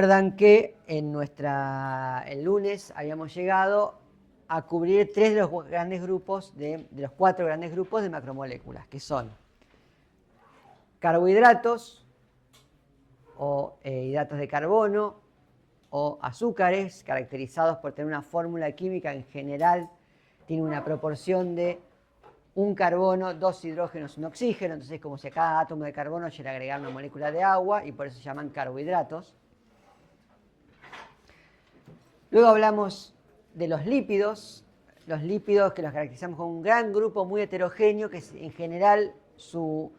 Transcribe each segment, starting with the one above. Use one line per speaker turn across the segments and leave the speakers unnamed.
Recuerdan que el lunes habíamos llegado a cubrir 3 de los grandes grupos, de los 4 grandes grupos de macromoléculas, que son carbohidratos o hidratos de carbono o azúcares, caracterizados por tener una fórmula química en general, tiene una proporción de un carbono, 2 hidrógenos, un oxígeno, entonces es como si a cada átomo de carbono yo le agregara una molécula de agua y por eso se llaman carbohidratos. Luego hablamos de los lípidos que los caracterizamos con un gran grupo muy heterogéneo, que en general su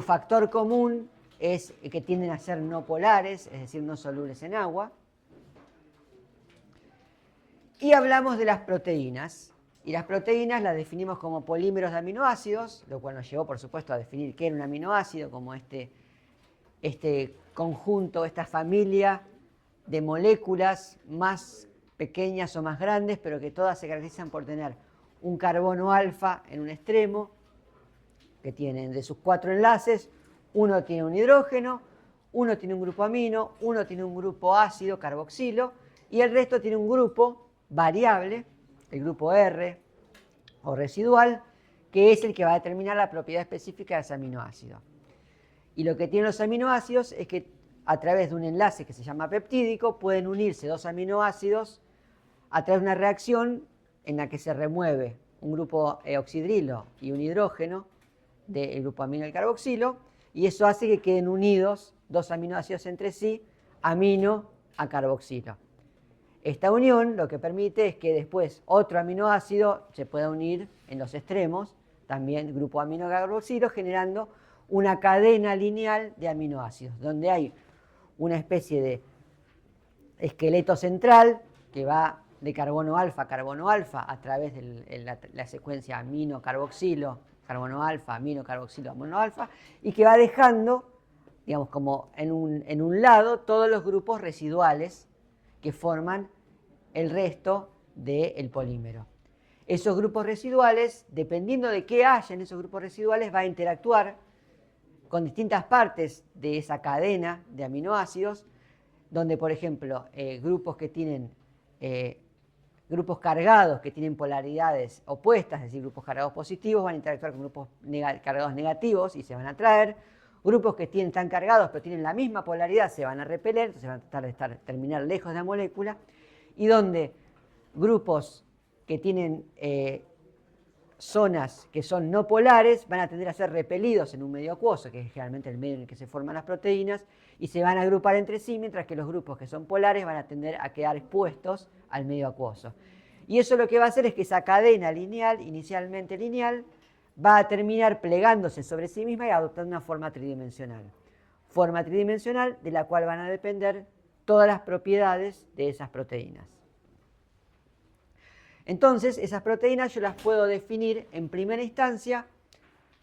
factor común es que tienden a ser no polares, es decir, no solubles en agua. Y hablamos de las proteínas. Y las proteínas las definimos como polímeros de aminoácidos, lo cual nos llevó, por supuesto, a definir qué era un aminoácido, como este conjunto, esta familia de moléculas más pequeñas o más grandes, pero que todas se caracterizan por tener un carbono alfa en un extremo, que tienen de sus 4 enlaces, uno tiene un hidrógeno, uno tiene un grupo amino, uno tiene un grupo ácido, carboxilo, y el resto tiene un grupo variable, el grupo R o residual, que es el que va a determinar la propiedad específica de ese aminoácido. Y lo que tienen los aminoácidos es que a través de un enlace que se llama peptídico pueden unirse 2 aminoácidos a través de una reacción en la que se remueve un grupo oxidrilo y un hidrógeno del grupo amino y el carboxilo, y eso hace que queden unidos 2 aminoácidos entre sí, amino a carboxilo. Esta unión lo que permite es que después otro aminoácido se pueda unir en los extremos, también grupo amino-carboxilo, generando una cadena lineal de aminoácidos, donde hay una especie de esqueleto central que va de carbono alfa a través de la secuencia amino-carboxilo, carbono alfa, amino-carboxilo, amino alfa, y que va dejando, digamos, como en un lado todos los grupos residuales que forman el resto del polímero. Esos grupos residuales, dependiendo de qué haya en esos grupos residuales, va a interactuar con distintas partes de esa cadena de aminoácidos, donde, por ejemplo, grupos cargados que tienen polaridades opuestas, es decir, grupos cargados positivos, van a interactuar con grupos cargados negativos y se van a atraer. Grupos que están cargados pero tienen la misma polaridad se van a repeler, entonces van a tratar de terminar lejos de la molécula. Y donde grupos que tienen zonas que son no polares van a tender a ser repelidos en un medio acuoso, que es generalmente el medio en el que se forman las proteínas, y se van a agrupar entre sí, mientras que los grupos que son polares van a tender a quedar expuestos al medio acuoso. Y eso lo que va a hacer es que esa cadena lineal, inicialmente lineal, va a terminar plegándose sobre sí misma y adoptando una forma tridimensional. Forma tridimensional de la cual van a depender todas las propiedades de esas proteínas. Entonces, esas proteínas yo las puedo definir en primera instancia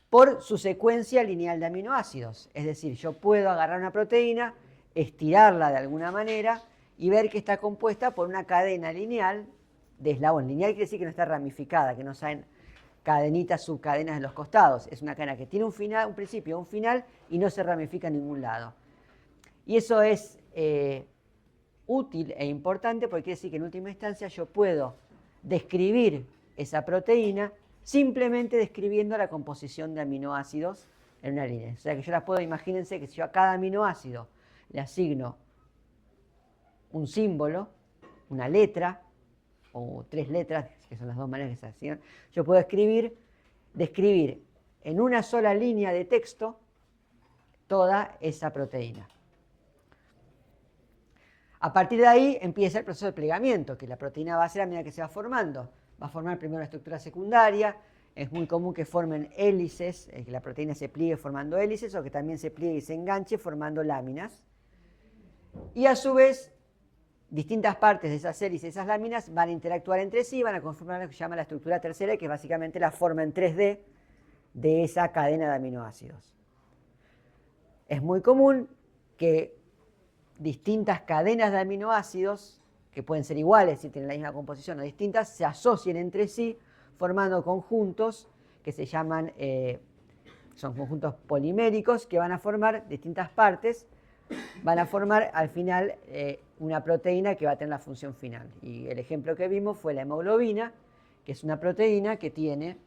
por su secuencia lineal de aminoácidos. Es decir, yo puedo agarrar una proteína, estirarla de alguna manera y ver que está compuesta por una cadena lineal de eslabón. Lineal quiere decir que no está ramificada, que no sean cadenitas, subcadenas en los costados. Es una cadena que tiene un final, un principio, un final y no se ramifica en ningún lado. Y eso es útil e importante porque quiere decir que en última instancia yo puedo describir esa proteína simplemente describiendo la composición de aminoácidos en una línea. O sea que yo las puedo, imagínense que si yo a cada aminoácido le asigno un símbolo, una letra, o 3 letras, que son las 2 maneras que se asignan, yo puedo describir en una sola línea de texto toda esa proteína. A partir de ahí empieza el proceso de plegamiento, que la proteína va a hacer a medida que se va formando. Va a formar primero una estructura secundaria, es muy común que formen hélices, que la proteína se pliegue formando hélices, o que también se pliegue y se enganche formando láminas. Y a su vez, distintas partes de esas hélices, esas láminas, van a interactuar entre sí, van a conformar lo que se llama la estructura tercera, que es básicamente la forma en 3D de esa cadena de aminoácidos. Es muy común que distintas cadenas de aminoácidos, que pueden ser iguales si tienen la misma composición o distintas, se asocien entre sí formando conjuntos que se llaman, son conjuntos poliméricos que van a formar distintas partes van a formar al final una proteína que va a tener la función final. Y el ejemplo que vimos fue la hemoglobina, que es una proteína que tiene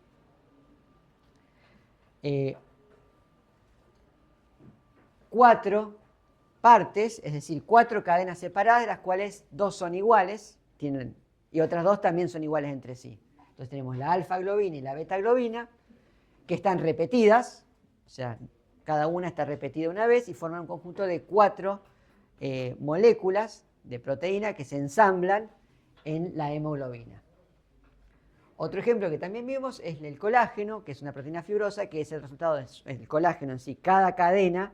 4 partes, es decir, 4 cadenas separadas, de las cuales 2 son iguales, y otras 2 también son iguales entre sí. Entonces tenemos la alfa-globina y la beta-globina, que están repetidas, o sea, cada una está repetida una vez y forman un conjunto de 4 moléculas de proteína que se ensamblan en la hemoglobina. Otro ejemplo que también vimos es el colágeno, que es una proteína fibrosa, que es el resultado del colágeno en sí. Cada cadena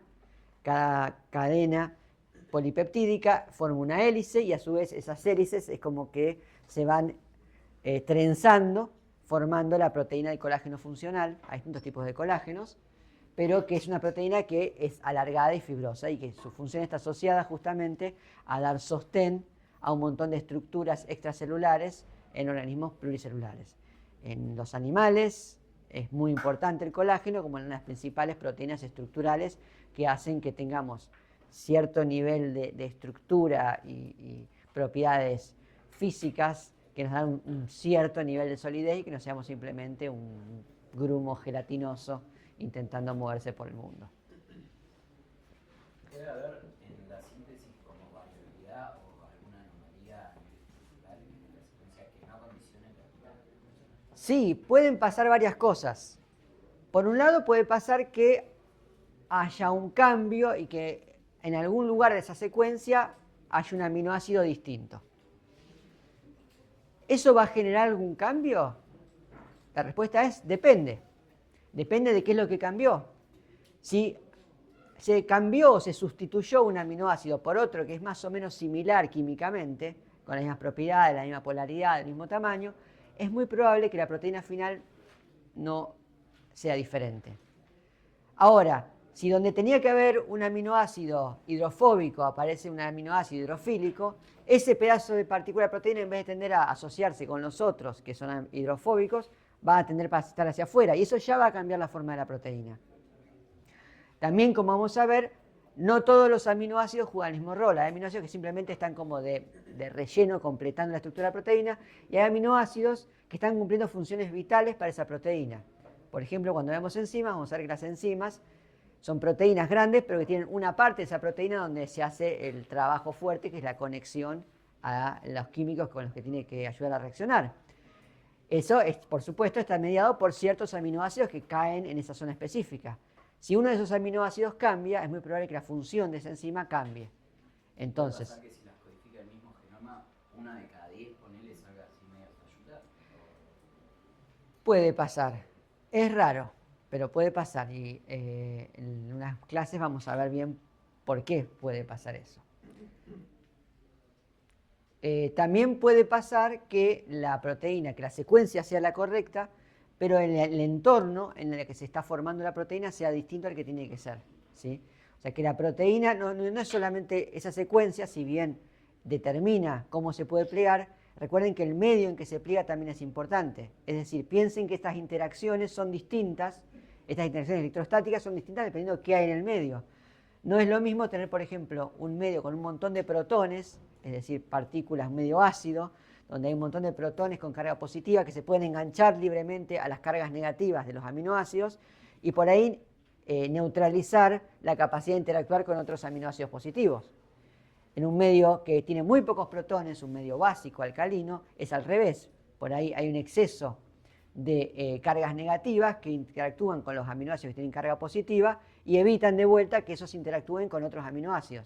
polipeptídica forma una hélice y a su vez esas hélices es como que se van trenzando, formando la proteína de colágeno funcional. Hay distintos tipos de colágenos, pero que es una proteína que es alargada y fibrosa y que su función está asociada justamente a dar sostén a un montón de estructuras extracelulares en organismos pluricelulares. En los animales es muy importante el colágeno como una de las principales proteínas estructurales que hacen que tengamos cierto nivel de estructura y propiedades físicas que nos dan un cierto nivel de solidez y que no seamos simplemente un grumo gelatinoso intentando moverse por el mundo.
¿Puede haber en la síntesis como variabilidad o alguna anomalía a nivel estructural en la secuencia que no condicione la actividad?
Sí, pueden pasar varias cosas. Por un lado puede pasar que haya un cambio y que en algún lugar de esa secuencia haya un aminoácido distinto. ¿Eso va a generar algún cambio? La respuesta es depende. Depende de qué es lo que cambió. Si se cambió o se sustituyó un aminoácido por otro que es más o menos similar químicamente, con las mismas propiedades, la misma polaridad, el mismo tamaño, es muy probable que la proteína final no sea diferente. Ahora, si donde tenía que haber un aminoácido hidrofóbico aparece un aminoácido hidrofílico, ese pedazo de partícula de proteína, en vez de tender a asociarse con los otros que son hidrofóbicos, va a tender a estar hacia afuera y eso ya va a cambiar la forma de la proteína. También, como vamos a ver, no todos los aminoácidos juegan el mismo rol. Hay aminoácidos que simplemente están como de relleno, completando la estructura de la proteína, y hay aminoácidos que están cumpliendo funciones vitales para esa proteína. Por ejemplo, cuando vemos enzimas, vamos a ver que las enzimas son proteínas grandes, pero que tienen una parte de esa proteína donde se hace el trabajo fuerte, que es la conexión a los químicos con los que tiene que ayudar a reaccionar. Eso, por supuesto, está mediado por ciertos aminoácidos que caen en esa zona específica. Si uno de esos aminoácidos cambia, es muy probable que la función de esa enzima cambie. Entonces,
¿Puede pasar que si las codifica el mismo genoma, una de cada 10 ponele salga así medio falluta?
puede pasar. Es raro, pero puede pasar. Y en unas clases vamos a ver bien por qué puede pasar eso. También puede pasar que la proteína, que la secuencia sea la correcta, pero el entorno en el que se está formando la proteína sea distinto al que tiene que ser, ¿sí? O sea, que la proteína no es solamente esa secuencia, si bien determina cómo se puede plegar, recuerden que el medio en que se pliega también es importante. Es decir, piensen que estas interacciones son distintas, estas interacciones electrostáticas son distintas dependiendo de qué hay en el medio. No es lo mismo tener, por ejemplo, un medio con un montón de protones, es decir, partículas medio ácido, donde hay un montón de protones con carga positiva que se pueden enganchar libremente a las cargas negativas de los aminoácidos y por ahí neutralizar la capacidad de interactuar con otros aminoácidos positivos. En un medio que tiene muy pocos protones, un medio básico, alcalino, es al revés. Por ahí hay un exceso de cargas negativas que interactúan con los aminoácidos que tienen carga positiva y evitan de vuelta que esos interactúen con otros aminoácidos.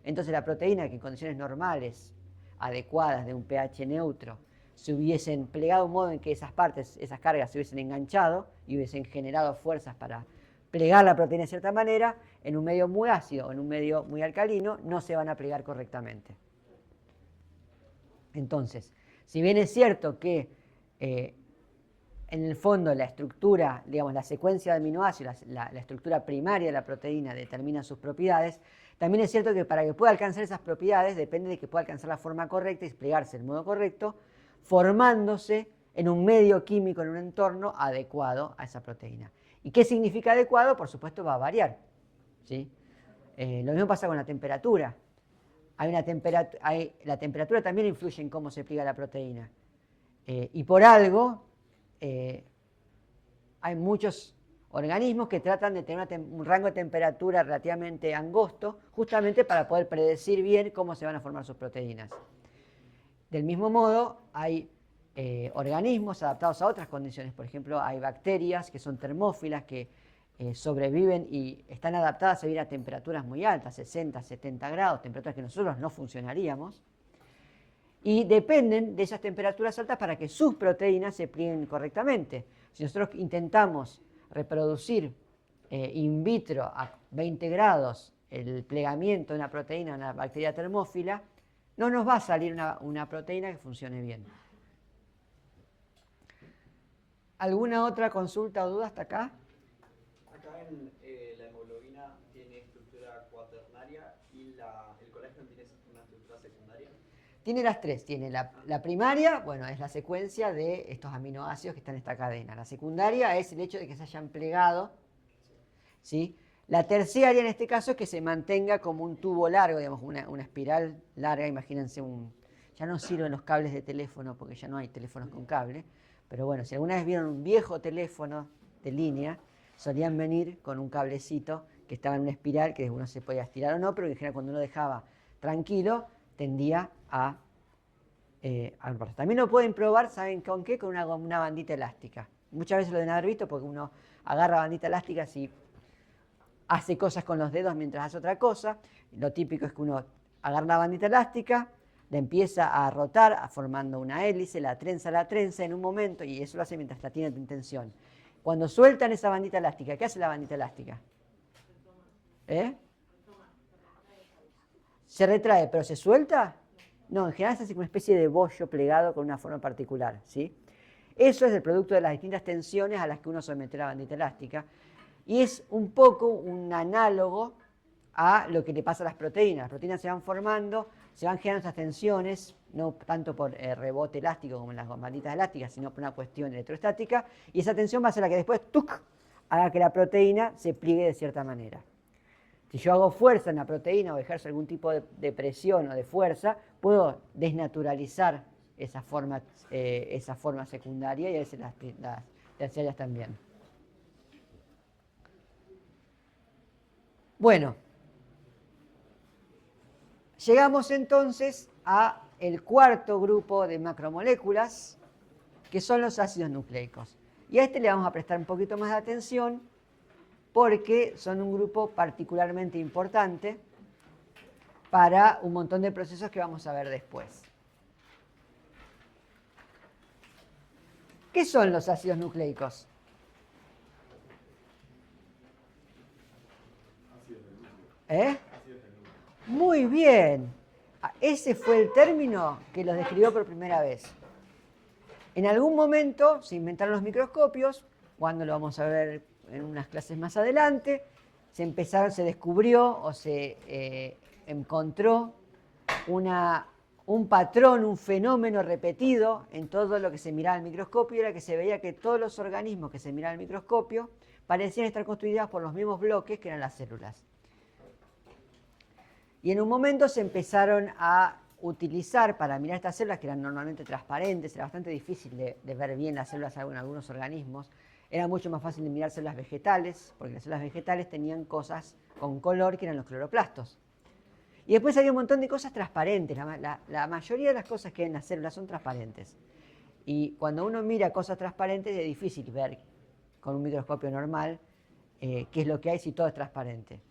Entonces la proteína que en condiciones normales, adecuadas, de un pH neutro, se hubiesen plegado de un modo en que esas partes, esas cargas se hubiesen enganchado y hubiesen generado fuerzas para plegar la proteína de cierta manera, en un medio muy ácido o en un medio muy alcalino no se van a plegar correctamente. Entonces, si bien es cierto que en el fondo la estructura, digamos, la secuencia de aminoácidos, la estructura primaria de la proteína determina sus propiedades, también es cierto que para que pueda alcanzar esas propiedades depende de que pueda alcanzar la forma correcta y desplegarse del modo correcto, formándose en un medio químico, en un entorno adecuado a esa proteína. ¿Y qué significa adecuado? Por supuesto va a variar, ¿sí? Lo mismo pasa con la temperatura. La temperatura también influye en cómo se pliega la proteína. Y por algo hay muchos organismos que tratan de tener un rango de temperatura relativamente angosto, justamente para poder predecir bien cómo se van a formar sus proteínas. Del mismo modo, hay organismos adaptados a otras condiciones. Por ejemplo, hay bacterias que son termófilas, que sobreviven y están adaptadas a vivir a temperaturas muy altas, 60, 70 grados, temperaturas que nosotros no funcionaríamos. Y dependen de esas temperaturas altas para que sus proteínas se plieguen correctamente. Si nosotros intentamos reproducir in vitro a 20 grados el plegamiento de una proteína de una bacteria termófila, no nos va a salir una proteína que funcione bien. ¿Alguna otra consulta o duda hasta acá?
Acá la hemoglobina tiene estructura cuaternaria y el colágeno tiene una estructura secundaria.
Tiene las tres. Tiene la primaria, bueno, es la secuencia de estos aminoácidos que están en esta cadena. La secundaria es el hecho de que se hayan plegado, ¿sí? La terciaria en este caso es que se mantenga como un tubo largo, digamos, una espiral larga. Imagínense, ya no sirven los cables de teléfono porque ya no hay teléfonos con cable. Pero bueno, si alguna vez vieron un viejo teléfono de línea, solían venir con un cablecito que estaba en una espiral que uno se podía estirar o no, pero en general cuando uno dejaba tranquilo tendía a romperse. También lo pueden probar, ¿saben con qué? Con una bandita elástica. Muchas veces lo deben haber visto porque uno agarra bandita elástica y hace cosas con los dedos mientras hace otra cosa. Lo típico es que uno agarra la bandita elástica, la empieza a rotar formando una hélice, la trenza en un momento, y eso lo hace mientras la tiene en tensión. Cuando sueltan esa bandita elástica, ¿qué hace la bandita elástica? ¿Se retrae, pero se suelta? No, en general se hace como una especie de bollo plegado con una forma particular, ¿sí? Eso es el producto de las distintas tensiones a las que uno somete la bandita elástica, y es un poco un análogo a lo que le pasa a las proteínas. Las proteínas se van formando, se van generando esas tensiones, no tanto por rebote elástico como en las banditas elásticas, sino por una cuestión electrostática, y esa tensión va a ser la que después haga que la proteína se pliegue de cierta manera. Si yo hago fuerza en la proteína o ejerzo algún tipo de presión o de fuerza, puedo desnaturalizar esa forma secundaria y a veces las terciarias también. Bueno, llegamos entonces a el cuarto grupo de macromoléculas, que son los ácidos nucleicos. Y a este le vamos a prestar un poquito más de atención porque son un grupo particularmente importante para un montón de procesos que vamos a ver después. ¿Qué son los ácidos nucleicos? Muy bien. Ese fue el término que los describió por primera vez. En algún momento se inventaron los microscopios, cuando lo vamos a ver en unas clases más adelante, se descubrió o se encontró un patrón, un fenómeno repetido en todo lo que se miraba al microscopio, era que se veía que todos los organismos que se miraban al microscopio parecían estar constituidos por los mismos bloques que eran las células. Y en un momento se empezaron a utilizar para mirar estas células, que eran normalmente transparentes, era bastante difícil de ver bien las células en algunos organismos. Era mucho más fácil de mirar células vegetales, porque las células vegetales tenían cosas con color que eran los cloroplastos. Y después había un montón de cosas transparentes. La mayoría de las cosas que hay en las células son transparentes. Y cuando uno mira cosas transparentes es difícil ver con un microscopio normal qué es lo que hay si todo es transparente.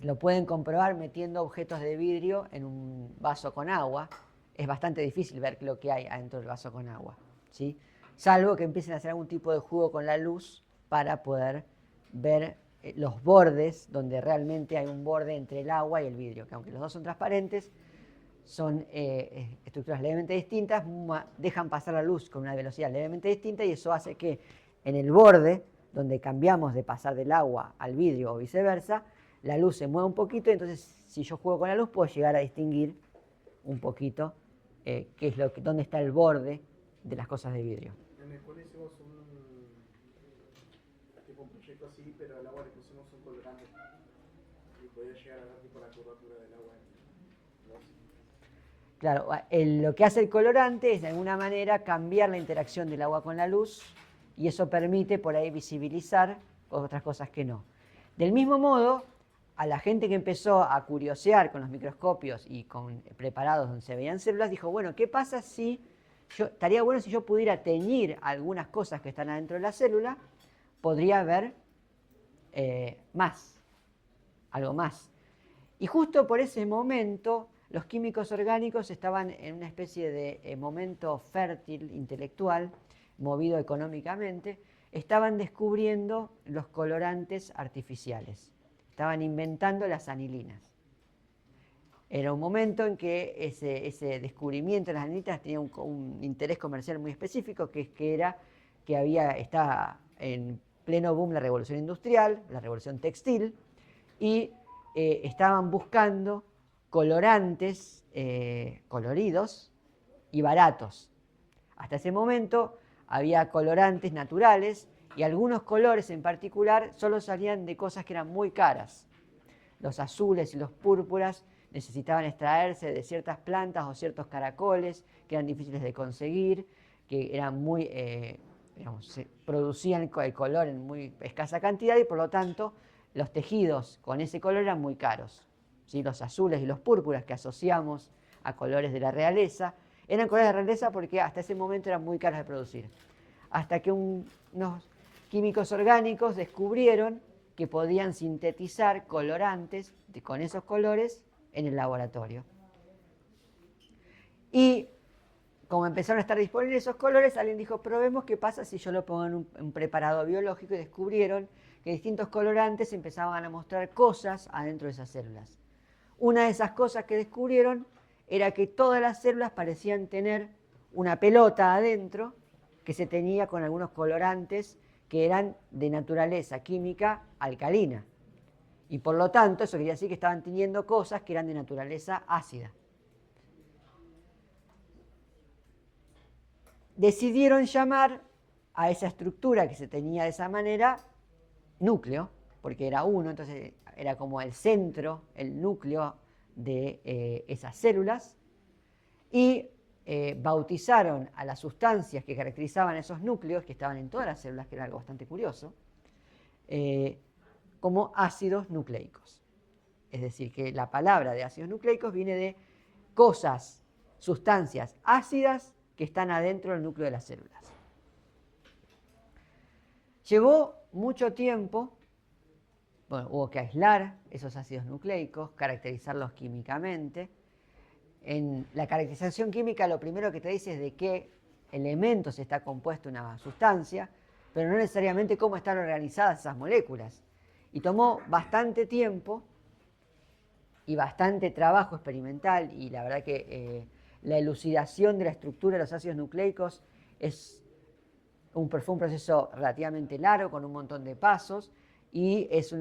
Lo pueden comprobar metiendo objetos de vidrio en un vaso con agua. Es bastante difícil ver lo que hay adentro del vaso con agua, ¿sí? Salvo que empiecen a hacer algún tipo de juego con la luz para poder ver los bordes, donde realmente hay un borde entre el agua y el vidrio, que aunque los dos son transparentes, son estructuras levemente distintas, dejan pasar la luz con una velocidad levemente distinta y eso hace que en el borde, donde cambiamos de pasar del agua al vidrio o viceversa, la luz se mueve un poquito, y entonces si yo juego con la luz puedo llegar a distinguir un poquito dónde está el borde de las cosas de vidrio.
En el cual hicimos un proyecto
visto así, pero el agua le pusimos un colorante y podía llegar a ver tipo la curvatura del agua.
Claro, lo que hace el colorante es de alguna manera cambiar la interacción del agua con la luz y eso permite por ahí visibilizar otras cosas que no. Del mismo modo, a la gente que empezó a curiosear con los microscopios y con preparados donde se veían células, dijo, bueno, ¿qué pasa si estaría bueno si yo pudiera teñir algunas cosas que están adentro de la célula? Podría haber algo más. Y justo por ese momento, los químicos orgánicos estaban en una especie de momento fértil, intelectual, movido económicamente, estaban descubriendo los colorantes artificiales, estaban inventando las anilinas. Era un momento en que ese descubrimiento de las anilinas tenía un interés comercial muy específico, que era que estaba en pleno boom la revolución industrial, la revolución textil, y estaban buscando colorantes coloridos y baratos. Hasta ese momento había colorantes naturales y algunos colores en particular solo salían de cosas que eran muy caras. Los azules y los púrpuras necesitaban extraerse de ciertas plantas o ciertos caracoles que eran difíciles de conseguir, que eran muy, se producían el color en muy escasa cantidad y por lo tanto los tejidos con ese color eran muy caros. ¿Sí? Los azules y los púrpuras que asociamos a colores de la realeza eran colores de la realeza porque hasta ese momento eran muy caros de producir. Hasta que unos químicos orgánicos descubrieron que podían sintetizar colorantes con esos colores en el laboratorio. Y como empezaron a estar disponibles esos colores, alguien dijo, probemos qué pasa si yo lo pongo en un preparado biológico, y descubrieron que distintos colorantes empezaban a mostrar cosas adentro de esas células. Una de esas cosas que descubrieron era que todas las células parecían tener una pelota adentro que se teñía con algunos colorantes que eran de naturaleza química alcalina. Y por lo tanto, eso quería decir que estaban teñiendo cosas que eran de naturaleza ácida. Decidieron llamar a esa estructura que se teñía de esa manera núcleo, porque era uno, entonces era como el centro, el núcleo de esas células, y bautizaron a las sustancias que caracterizaban esos núcleos, que estaban en todas las células, que era algo bastante curioso, como ácidos nucleicos. Es decir, que la palabra de ácidos nucleicos viene de cosas, sustancias ácidas que están adentro del núcleo de las células. Llevó mucho tiempo, bueno, hubo que aislar esos ácidos nucleicos, caracterizarlos químicamente. En la caracterización química lo primero que te dice es de qué elementos está compuesta una sustancia, pero no necesariamente cómo están organizadas esas moléculas. Y tomó bastante tiempo y bastante trabajo experimental, y la verdad que la elucidación de la estructura de los ácidos nucleicos fue un proceso relativamente largo, con un montón de pasos, y es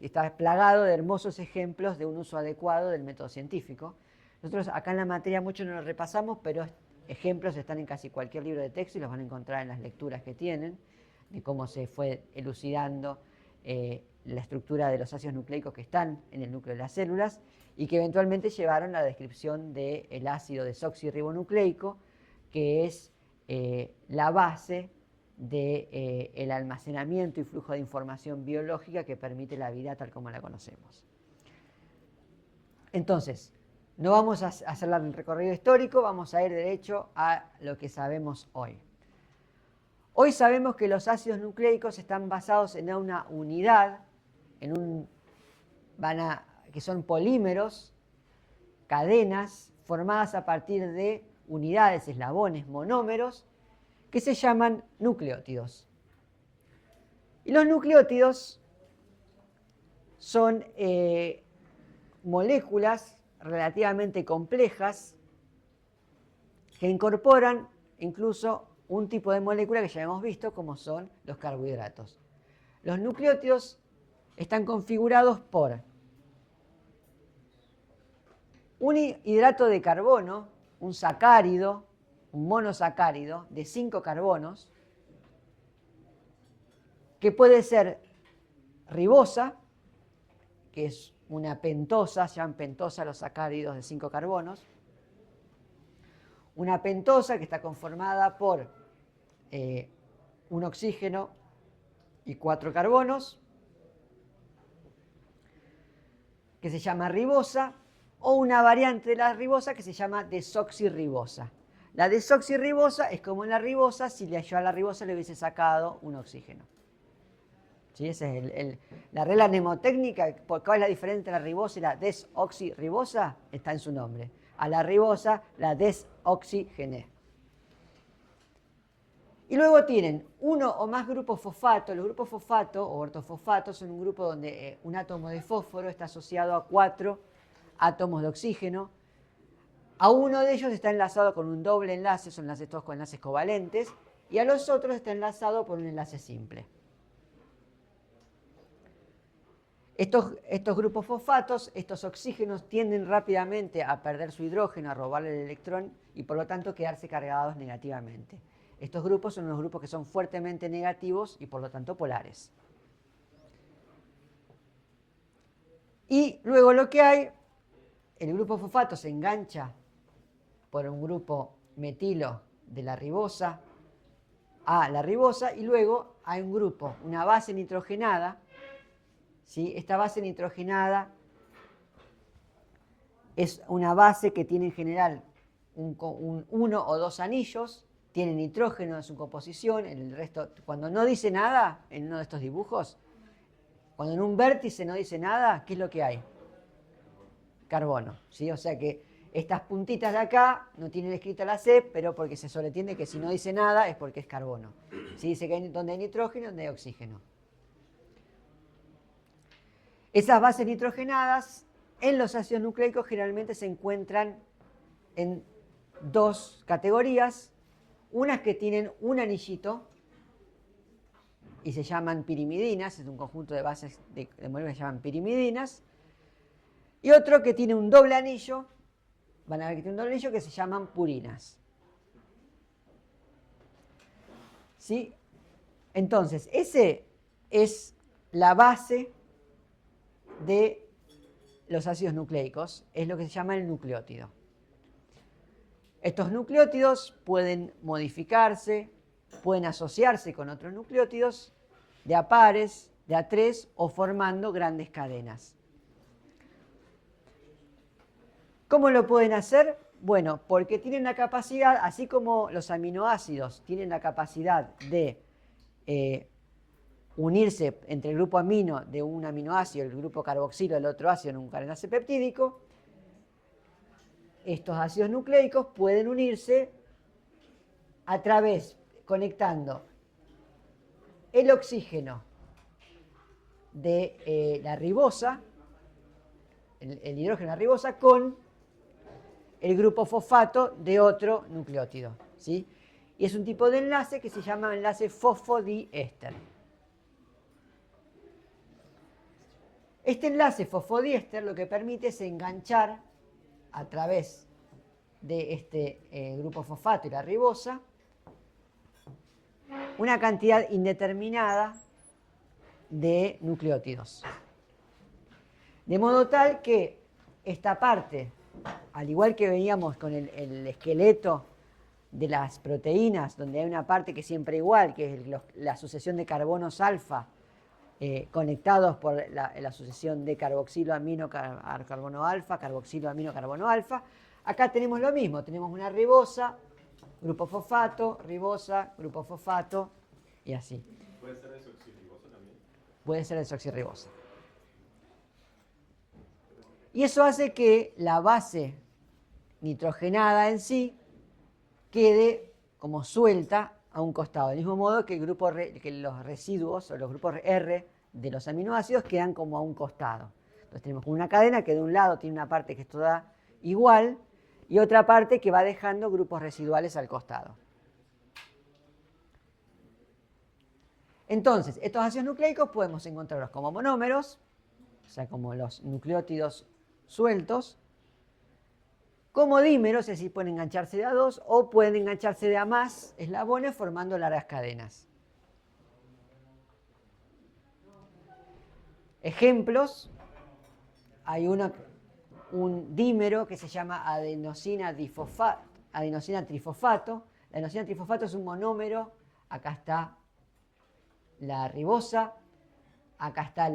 está plagado de hermosos ejemplos de un uso adecuado del método científico. Nosotros acá en la materia mucho no lo repasamos, pero ejemplos están en casi cualquier libro de texto y los van a encontrar en las lecturas que tienen, de cómo se fue elucidando la estructura de los ácidos nucleicos que están en el núcleo de las células y que eventualmente llevaron a la descripción del ácido desoxirribonucleico, que es la base del almacenamiento y flujo de información biológica que permite la vida tal como la conocemos. Entonces, no vamos a hacer el recorrido histórico, vamos a ir derecho a lo que sabemos hoy. Hoy sabemos que los ácidos nucleicos están basados en una unidad, que son polímeros, cadenas formadas a partir de unidades, eslabones, monómeros, que se llaman nucleótidos. Y los nucleótidos son moléculas relativamente complejas que incorporan incluso un tipo de molécula que ya hemos visto, como son los carbohidratos. Los nucleótidos están configurados por un hidrato de carbono, un sacárido, un monosacárido de 5 carbonos, que puede ser ribosa, que es una pentosa, se llaman pentosa los sacáridos de 5 carbonos. Una pentosa que está conformada por un oxígeno y 4 carbonos, que se llama ribosa, o una variante de la ribosa que se llama desoxirribosa. La desoxirribosa es como en la ribosa si yo a la ribosa le hubiese sacado un oxígeno. ¿Sí? Esa es la regla mnemotécnica. ¿Cuál es la diferencia entre la ribosa y la desoxirribosa? Está en su nombre. A la ribosa la desoxigené. Y luego tienen uno o más grupos fosfato. Los grupos fosfato o ortofosfato son un grupo donde un átomo de fósforo está asociado a 4 átomos de oxígeno. A uno de ellos está enlazado con un doble enlace, son enlaces todos con enlaces covalentes, y a los otros está enlazado por un enlace simple. Estos grupos fosfatos, estos oxígenos, tienden rápidamente a perder su hidrógeno, a robarle el electrón y por lo tanto quedarse cargados negativamente. Estos grupos son unos grupos que son fuertemente negativos y por lo tanto polares. Y luego lo que hay, el grupo fosfato se engancha por un grupo metilo de la ribosa a la ribosa y luego hay un grupo, una base nitrogenada. ¿Sí? Esta base nitrogenada es una base que tiene en general uno o dos anillos, tiene nitrógeno en su composición, en el resto, cuando no dice nada en uno de estos dibujos, cuando en un vértice no dice nada, ¿qué es lo que hay? Carbono, ¿sí? O sea que estas puntitas de acá no tienen escrita la C, pero porque se sobreentiende que si no dice nada es porque es carbono. ¿Sí? Dice que hay donde hay nitrógeno, donde hay oxígeno. Esas bases nitrogenadas en los ácidos nucleicos generalmente se encuentran en dos categorías. Unas que tienen un anillito y se llaman pirimidinas, es un conjunto de bases de moléculas que se llaman pirimidinas. Y otro que tiene un doble anillo, van a ver que tiene un doble anillo, que se llaman purinas. ¿Sí? Entonces, ese es la base de los ácidos nucleicos, es lo que se llama el nucleótido. Estos nucleótidos pueden modificarse, pueden asociarse con otros nucleótidos de a pares, de a tres o formando grandes cadenas. ¿Cómo lo pueden hacer? Bueno, porque tienen la capacidad, así como los aminoácidos tienen la capacidad de unirse entre el grupo amino de un aminoácido, el grupo carboxilo del otro ácido en un enlace peptídico, estos ácidos nucleicos pueden unirse a través, conectando el oxígeno de la ribosa, el hidrógeno de la ribosa, con el grupo fosfato de otro nucleótido, ¿sí? Y es un tipo de enlace que se llama enlace fosfodiéster. Este enlace fosfodiéster lo que permite es enganchar a través de este grupo fosfato y la ribosa una cantidad indeterminada de nucleótidos. De modo tal que esta parte, al igual que veníamos con el esqueleto de las proteínas, donde hay una parte que es siempre igual, que es la sucesión de carbonos alfa, conectados por la sucesión de carboxilo amino carbono alfa, carboxilo amino carbono alfa. Acá tenemos lo mismo, tenemos una ribosa, grupo fosfato, ribosa, grupo fosfato y así.
¿Puede ser desoxirribosa también?
Puede ser desoxirribosa. Y eso hace que la base nitrogenada en sí quede como suelta a un costado, del mismo modo que los residuos o los grupos R de los aminoácidos quedan como a un costado. Entonces tenemos una cadena que de un lado tiene una parte que es toda igual y otra parte que va dejando grupos residuales al costado. Entonces, estos ácidos nucleicos podemos encontrarlos como monómeros, o sea, como los nucleótidos sueltos, como dímeros, es decir, pueden engancharse de a dos o pueden engancharse de a más eslabones formando largas cadenas. Ejemplos, hay un dímero que se llama adenosina trifosfato. La adenosina trifosfato es un monómero. Acá está la ribosa, acá está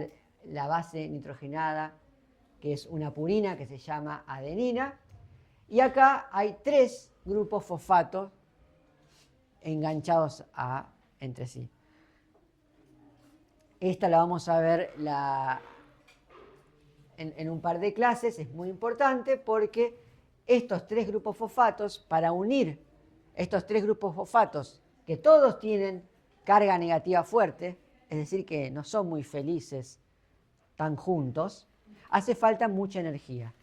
la base nitrogenada, que es una purina que se llama adenina, y acá hay 3 grupos fosfatos enganchados entre sí. Esta la vamos a ver en un par de clases, es muy importante porque estos 3 grupos fosfatos, para unir estos 3 grupos fosfatos, que todos tienen carga negativa fuerte, es decir, que no son muy felices tan juntos, hace falta mucha energía.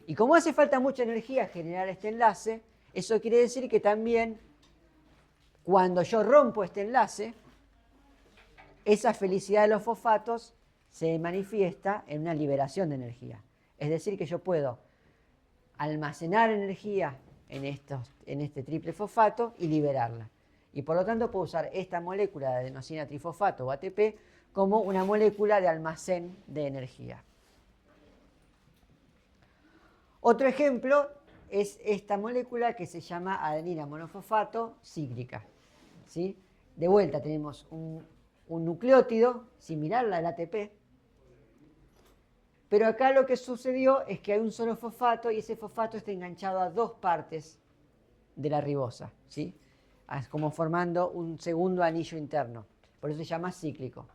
Y como hace falta mucha energía generar este enlace, eso quiere decir que también cuando yo rompo este enlace, esa felicidad de los fosfatos se manifiesta en una liberación de energía. Es decir, que yo puedo almacenar energía en este triple fosfato y liberarla. Y por lo tanto puedo usar esta molécula de adenosina trifosfato o ATP como una molécula de almacén de energía. Otro ejemplo es esta molécula que se llama adenina monofosfato cíclica, ¿sí? De vuelta tenemos un nucleótido similar al ATP, pero acá lo que sucedió es que hay un solo fosfato y ese fosfato está enganchado a 2 partes de la ribosa, ¿sí? Como formando un segundo anillo interno. Por eso se llama cíclico.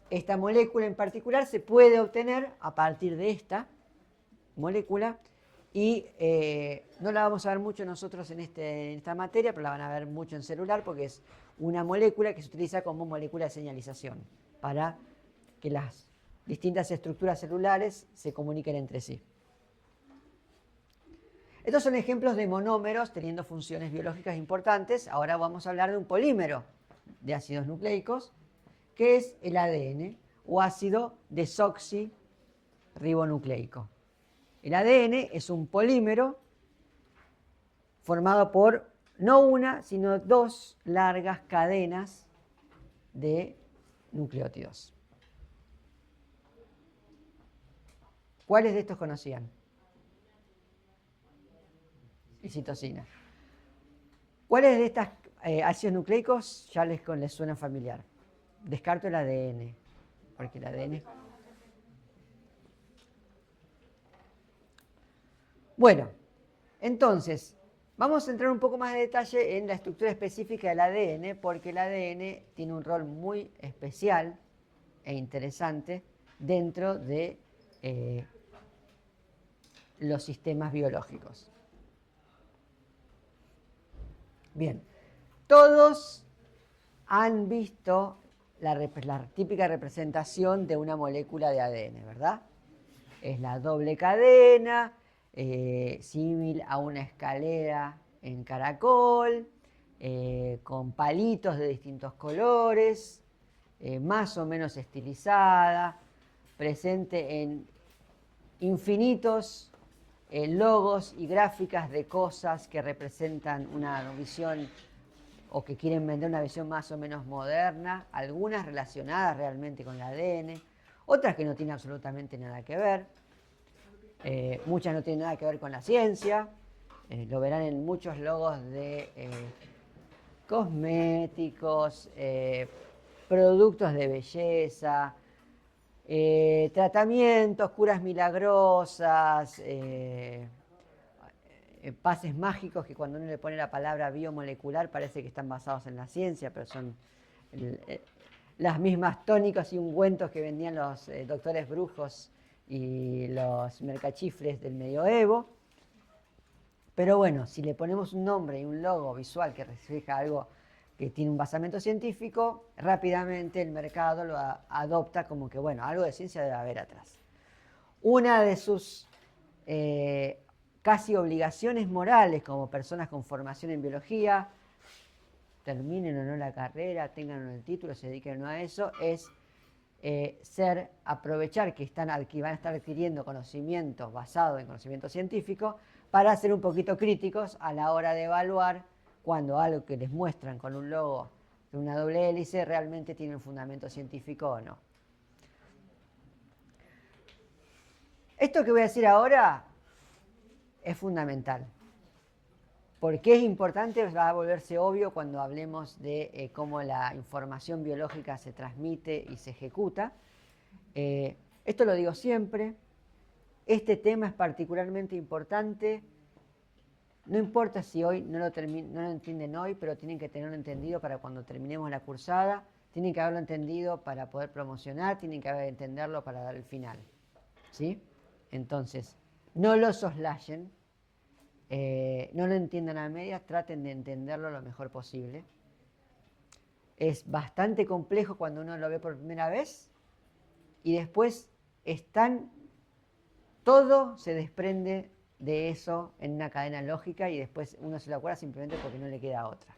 Esta molécula en particular se puede obtener a partir de esta molécula y no la vamos a ver mucho nosotros en esta materia, pero la van a ver mucho en celular porque es una molécula que se utiliza como molécula de señalización para que las distintas estructuras celulares se comuniquen entre sí. Estos son ejemplos de monómeros teniendo funciones biológicas importantes. Ahora vamos a hablar de un polímero de ácidos nucleicos, que es el ADN, o ácido desoxirribonucleico. El ADN es un polímero formado por no una, sino 2 largas cadenas de nucleótidos. ¿Cuáles de estos conocían? Y citosina. ¿Cuáles de estos ácidos nucleicos ya les suena familiar? Descarto el ADN, porque el ADN... Bueno, entonces, vamos a entrar un poco más de detalle en la estructura específica del ADN, porque el ADN tiene un rol muy especial e interesante dentro de los sistemas biológicos. Bien, todos han visto la típica representación de una molécula de ADN, ¿verdad? Es la doble cadena, símil a una escalera en caracol, con palitos de distintos colores, más o menos estilizada, presente en infinitos logos y gráficas de cosas que representan una visión o que quieren vender una visión más o menos moderna, algunas relacionadas realmente con el ADN, otras que no tienen absolutamente nada que ver, muchas no tienen nada que ver con la ciencia, lo verán en muchos logos de cosméticos, productos de belleza, tratamientos, curas milagrosas, pases mágicos que cuando uno le pone la palabra biomolecular parece que están basados en la ciencia, pero son las mismas tónicos y ungüentos que vendían los doctores brujos y los mercachifles del medioevo. Pero bueno, si le ponemos un nombre y un logo visual que refleja algo que tiene un basamento científico, rápidamente el mercado lo adopta como que, bueno, algo de ciencia debe haber atrás. Una de sus casi obligaciones morales como personas con formación en biología, terminen o no la carrera, tengan o no el título, se dediquen o no a eso, es aprovechar que van a estar adquiriendo conocimientos basados en conocimiento científico para ser un poquito críticos a la hora de evaluar cuando algo que les muestran con un logo de una doble hélice realmente tiene un fundamento científico o no. Esto que voy a decir ahora es fundamental. ¿Por qué es importante? Va a volverse obvio cuando hablemos de cómo la información biológica se transmite y se ejecuta. Esto lo digo siempre. Este tema es particularmente importante. No importa si hoy no lo entienden hoy, pero tienen que tenerlo entendido para cuando terminemos la cursada. Tienen que haberlo entendido para poder promocionar, tienen que entenderlo para dar el final. ¿Sí? Entonces, no lo soslayen, no lo entiendan a medias, traten de entenderlo lo mejor posible. Es bastante complejo cuando uno lo ve por primera vez y después todo se desprende de eso en una cadena lógica y después uno se lo acuerda simplemente porque no le queda otra.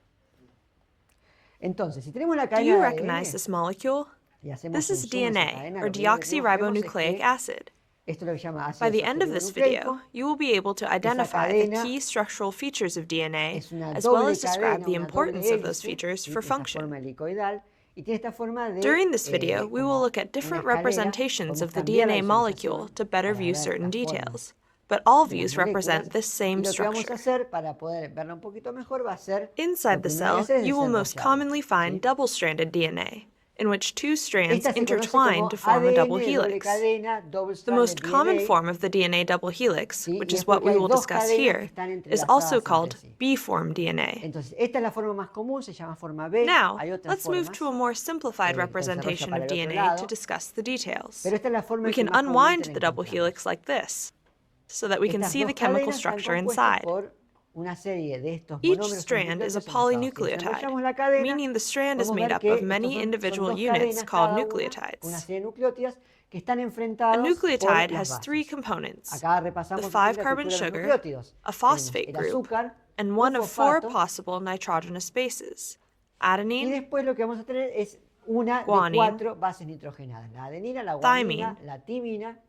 Entonces, si tenemos la
Do
cadena
you
de
recognize
ADN
this molecule?
y hacemos
This
un
is
zoom a esa
DNA,
cadena,
or
lo primero que
deoxyribonucleic
vemos es que
acid.
esto es lo que se llama
By
ácido
the end of this
fosforibonucleico.
video, you will be able to identify the
cadena
key structural features of DNA,
Es una
as well
doble
as describe
cadena,
the
una doble
importance of those
hélice,
features
¿sí?
for
Esta
function.
forma helicoidal, y tiene esta forma de,
During this video, we will
como
look at different
una escalera.
representations
Podemos
of the
cambiar la
DNA molecule
visualización
to better
para
view
ver
certain
las formas
details, but all
de las
views represent
moléculas,
this same
y lo que vamos a
structure.
hacer para poder verla un poquito mejor va a ser,
Inside
lo
the
primero que
cell,
hacer es
you will most
desenrollarlo,
commonly find
¿sí?
double-stranded DNA, in which two strands
Esta se conoce
intertwine
como
to form a
ADN
double
de doble
helix.
cadena,
The
double-stranded
most common
DNA,
form of the DNA double helix,
¿sí?
which
Y
is
es
what
porque
we
hay
will
dos
discuss
cadenas que
here,
están
is also
entrelazadas
called
entre sí.
B-form DNA.
Entonces, esta es la forma más común, se llama forma B.
Now,
Hay otras
let's move
formas,
to a more simplified
que se desarrolla
representation
para
of
el otro
DNA to
lado,
discuss the details.
pero esta es la forma
We
que
can
más
unwind
comúnmente
the double
encontramos.
helix like this, so that we can
Estas
see
dos
the chemical
cadenas están
structure
compuestas
inside.
por una serie de estos
Each
monómeros
strand is a
nucleótidos enlazados. Si
polynucleotide,
desenrollamos la cadena,
meaning the strand is
podemos
made
ver
up
que
of
estos
many
son
individual
dos
units
cadenas,
called
cada una, una
nucleotides.
serie de nucleótidas que están
A
enfrentados por
nucleotide
las
has three
bases.
components:
Acá repasamos
the
un poquito la
5-carbon
estructura de los
sugar,
nucleótidos.
a
Tenemos
phosphate
el
group,
azúcar,
and
un
one of four
fosfato,
possible nitrogenous bases:
y
adenine,
después lo que vamos a tener es una de
guanine,
4 bases nitrogenadas: la adenina, la guanina,
thymine,
la timina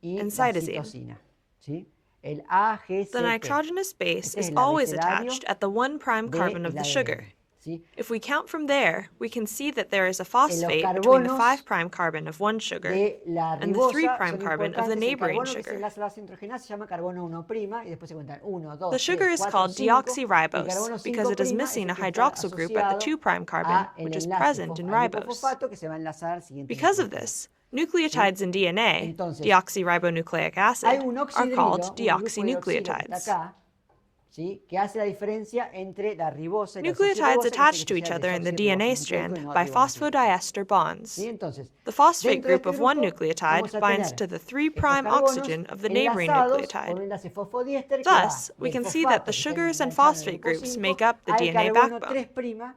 y
and
la
cytosine.
citosina. ¿Sí? El AGCT.
The nitrogenous base
Este
is
es el
always
abecedario
attached at the 1' carbon
del
of the
ADN.
sugar.
¿Sí?
If we count from there, we can see that there is a phosphate between the
carbonos
5' carbon of one sugar
de la
and the 3'
ribosa son
carbon of the
importantes. El
neighboring
carbono que se
sugar.
enlaza a la base nitrogenada se llama carbono 1' y después se cuentan 1, 2,
The
3,
sugar is
4,
called
5. El carbono
deoxyribose
5'
because it is
es el
missing a
que está
hydroxyl group at the 2'
asociado
carbon,
a el
which is
enlace
present in
al
ribose.
lipofosfato que se va a enlazar al siguiente
Because of
nucleótido.
this, nucleotides in DNA,
Entonces,
deoxyribonucleic
Hay
acid,
un
are
oxidrilo,
called
un grupo de oxígeno que está
deoxynucleotides.
acá, ¿sí? Que hace la diferencia entre la ribosa y la
Nucleotides
oxirribosa, que
attach
hace
to
que
each
sea
other in the
desoxirribonucleico
DNA
y
strand
no
by
ribonucleico.
phosphodiester bonds.
¿Sí? Entonces,
The phosphate
dentro de
group of one
grupo
nucleotide
vamos a
binds
tener
to the 3'
estos carbonos
oxygen of the neighboring
enlazados por un
nucleotide.
enlace fosfodiéster que
Thus,
va
we
del
can see that
fosfato
the
que está
sugars and
enganchado en el
phosphate
grupo
groups
5
make up the
al
DNA
carbono
backbone.
3'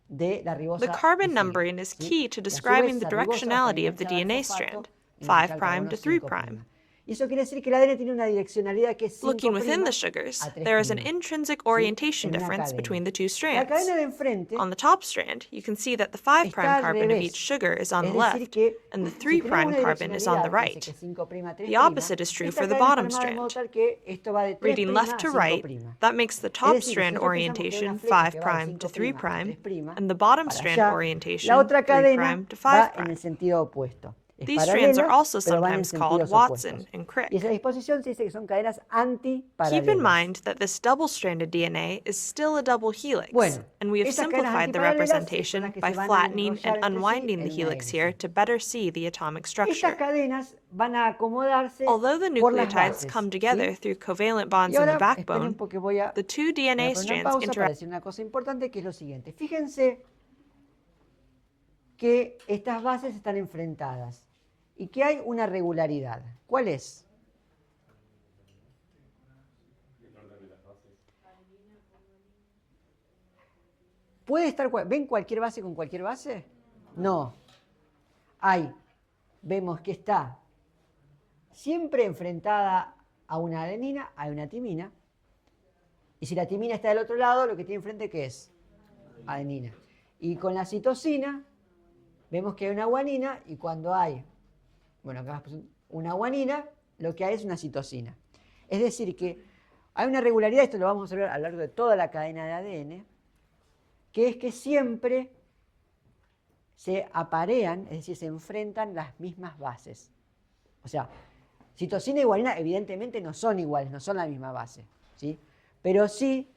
de la ribosa.
The carbon
y
numbering is
¿sí?
key to
Y a su
describing
vez,
the
esa ribosa va a estar
directionality of the
enganchada al
DNA
fosfato
strand,
y enganchada
5'
al carbono
to 3'.
5'. Y eso quiere decir que el ADN tiene una direccionalidad que es 5'
Looking within the
a
sugars,
3'.
there is an intrinsic orientation
En una
difference
cadena.
between the two
La
strands.
cadena de enfrente
On the top strand, you can see that the 5'
está al
carbon of
revés.
each sugar is on
Es
the
decir
left,
que
and the
si
3'
tenemos una
carbon is on the
direccionalidad que dice
right.
que 5', 3',
The opposite is true
esta
for the
cadena está
bottom
armada de modo
strand.
tal que esto va de 3'
Reading left
a
to
5'.
right, that makes the
Es
top
decir, si
strand
nosotros pensamos que hay
orientation
una flecha que va
5'
de
to
5'
3',
a 3',
and the bottom
para
strand
allá, la
orientation
otra
3'
cadena
to
va en
5'.
el sentido opuesto. Es
These strands are
paralela,
also
pero van en
sometimes called
sentidos
Watson
opuestos.
and Crick.
Y esa disposición se dice que son cadenas antiparalelas.
Keep in mind that this double-stranded DNA is still a double helix,
Bueno,
and we have
esas cadenas
simplified the
antiparalelas son
representation
las que
by
se van a
flattening
enrollar
and
entre sí
unwinding the
en una
helix here
hélice.
to better see the atomic
Estas
structure.
cadenas van a acomodarse
Although the
por las
nucleotides
bases,
come together
¿sí?
through covalent
Y
bonds in the
ahora esperen
backbone,
porque voy a
the two DNA
poner una
strands
pausa para
interact.
decir una cosa importante que es lo siguiente. Fíjense que estas bases están enfrentadas y que hay una regularidad. ¿Cuál es? ¿Puede estar, ven cualquier base con cualquier base? No. Vemos que está siempre enfrentada a una adenina, a una timina. Y si la timina está del otro lado, lo que tiene enfrente, ¿qué es? Adenina. Y con la citosina, vemos que hay una guanina, y cuando hay, bueno, acá una guanina, lo que hay es una citosina. Es decir, que hay una regularidad, esto lo vamos a ver a lo largo de toda la cadena de ADN, que es que siempre se aparean, es decir, se enfrentan las mismas bases. O sea, Citosina y guanina evidentemente no son iguales, no son la misma base, ¿sí? Pero sí,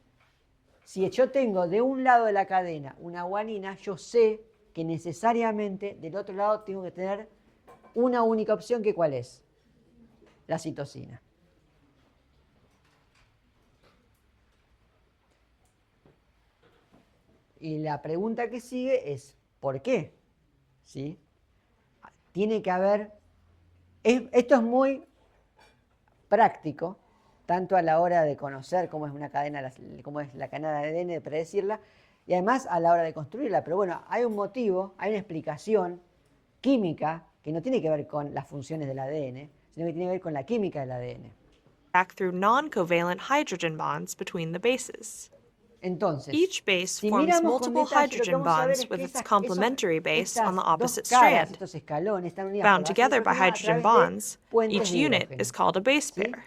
si yo tengo de un lado de la cadena una guanina, yo sé que necesariamente del otro lado tengo que tener una única opción, que ¿cuál es? La citosina. Y la pregunta que sigue es, ¿por qué? ¿Sí? Tiene que haber... esto es muy práctico, tanto a la hora de conocer cómo es una cadena, cómo es la cadena de ADN, de predecirla, y además a la hora de construirla. Pero bueno, hay un motivo, hay una explicación química que no tiene que ver con las funciones del ADN, sino que tiene que ver con la química del ADN.
Back through non-covalent hydrogen bonds between the bases.
Entonces,
Each base
si
forms
miramos con
multiple
detalle, lo que
hydrogen
vamos a ver
bonds
es que
with its
esas-
complementary base on the
estas
opposite
dos caras,
strand.
estos escalones, están unidas
Bound
por
together
bases
by
hidrógenas a
hydrogen
través de
bonds,
puentes
each
de
unit
hidrógeno.
is called a base
¿Sí?
pair.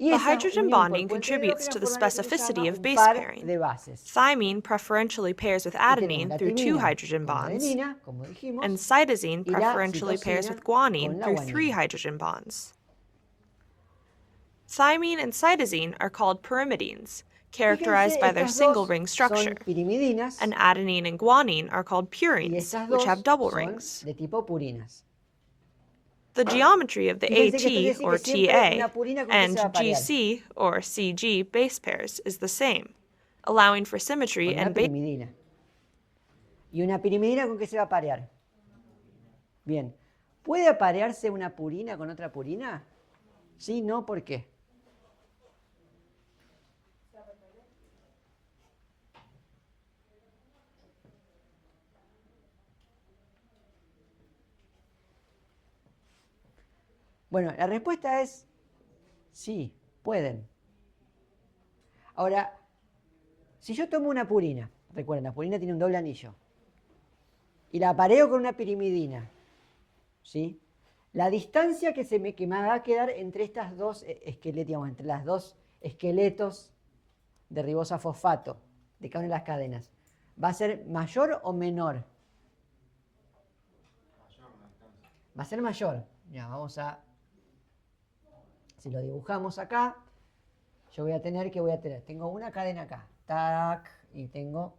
Y
The
esa
hydrogen
unión por
bonding
puentes de
contributes
hidrógeno
to the
forman lo que se
specificity
llama
of
un
base
par
pairing.
de bases.
Thymine preferentially pairs with
Y tenemos
adenine
la
through two
timina
hydrogen
con la
bonds,
adenina, como dijimos,
and cytosine
y la
preferentially pairs
citosina
with guanine
con la
through three
guanina.
hydrogen bonds. Thymine and cytosine are called pyrimidines, characterized
Fíjense,
by their
estas
single
dos
ring structure,
son pirimidinas
and adenine and guanine are called
y
purines,
estas
which
dos
have double
son
rings.
de tipo purinas.
The geometry of the
Fíjense que esto quiere
AT
decir
or
que siempre
TA
una purina con que se va a
and
parear.
GC or CG base pairs is the same, allowing for symmetry
Con una
and base
pirimidina. ¿Y una pirimidina con qué se va a parear? Bien. ¿Puede aparearse una purina con otra purina? Sí, no, ¿por qué? Bueno, la respuesta es sí, pueden. Ahora, si yo tomo una purina, recuerden, la purina tiene un doble anillo, y la apareo con una pirimidina, ¿sí? La distancia que me va a quedar entre estas dos esqueletos, digamos, entre las dos esqueletos de ribosa fosfato de cada una de las cadenas, ¿va a ser mayor o menor? Va a ser mayor. Ya, vamos a... Si lo dibujamos acá, yo voy a tener, tengo una cadena acá, tac, y tengo,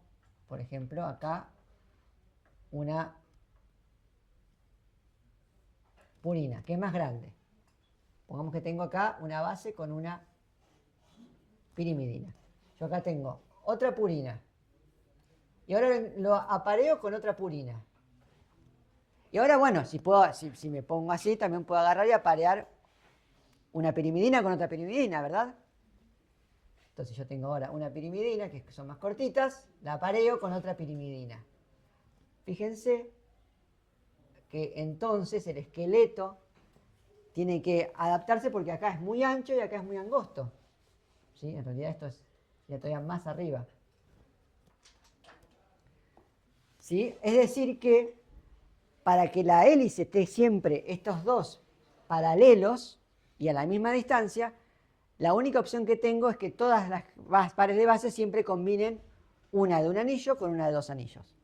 por ejemplo, acá una purina, que es más grande. Pongamos que tengo acá una base con una pirimidina. Yo acá tengo otra purina. Y ahora lo apareo con otra purina. Y ahora, bueno, si me pongo así, también puedo agarrar y aparear una pirimidina con otra pirimidina, ¿verdad? Entonces yo tengo ahora una pirimidina, que son más cortitas, la apareo con otra pirimidina. Fíjense que entonces el esqueleto tiene que adaptarse porque acá es muy ancho y acá es muy angosto. ¿Sí? En realidad esto es ya todavía más arriba. ¿Sí? Es decir que para que la hélice esté siempre estos dos paralelos y a la misma distancia, la única opción que tengo es que todas las pares de base siempre combinen una de un anillo con una de dos anillos.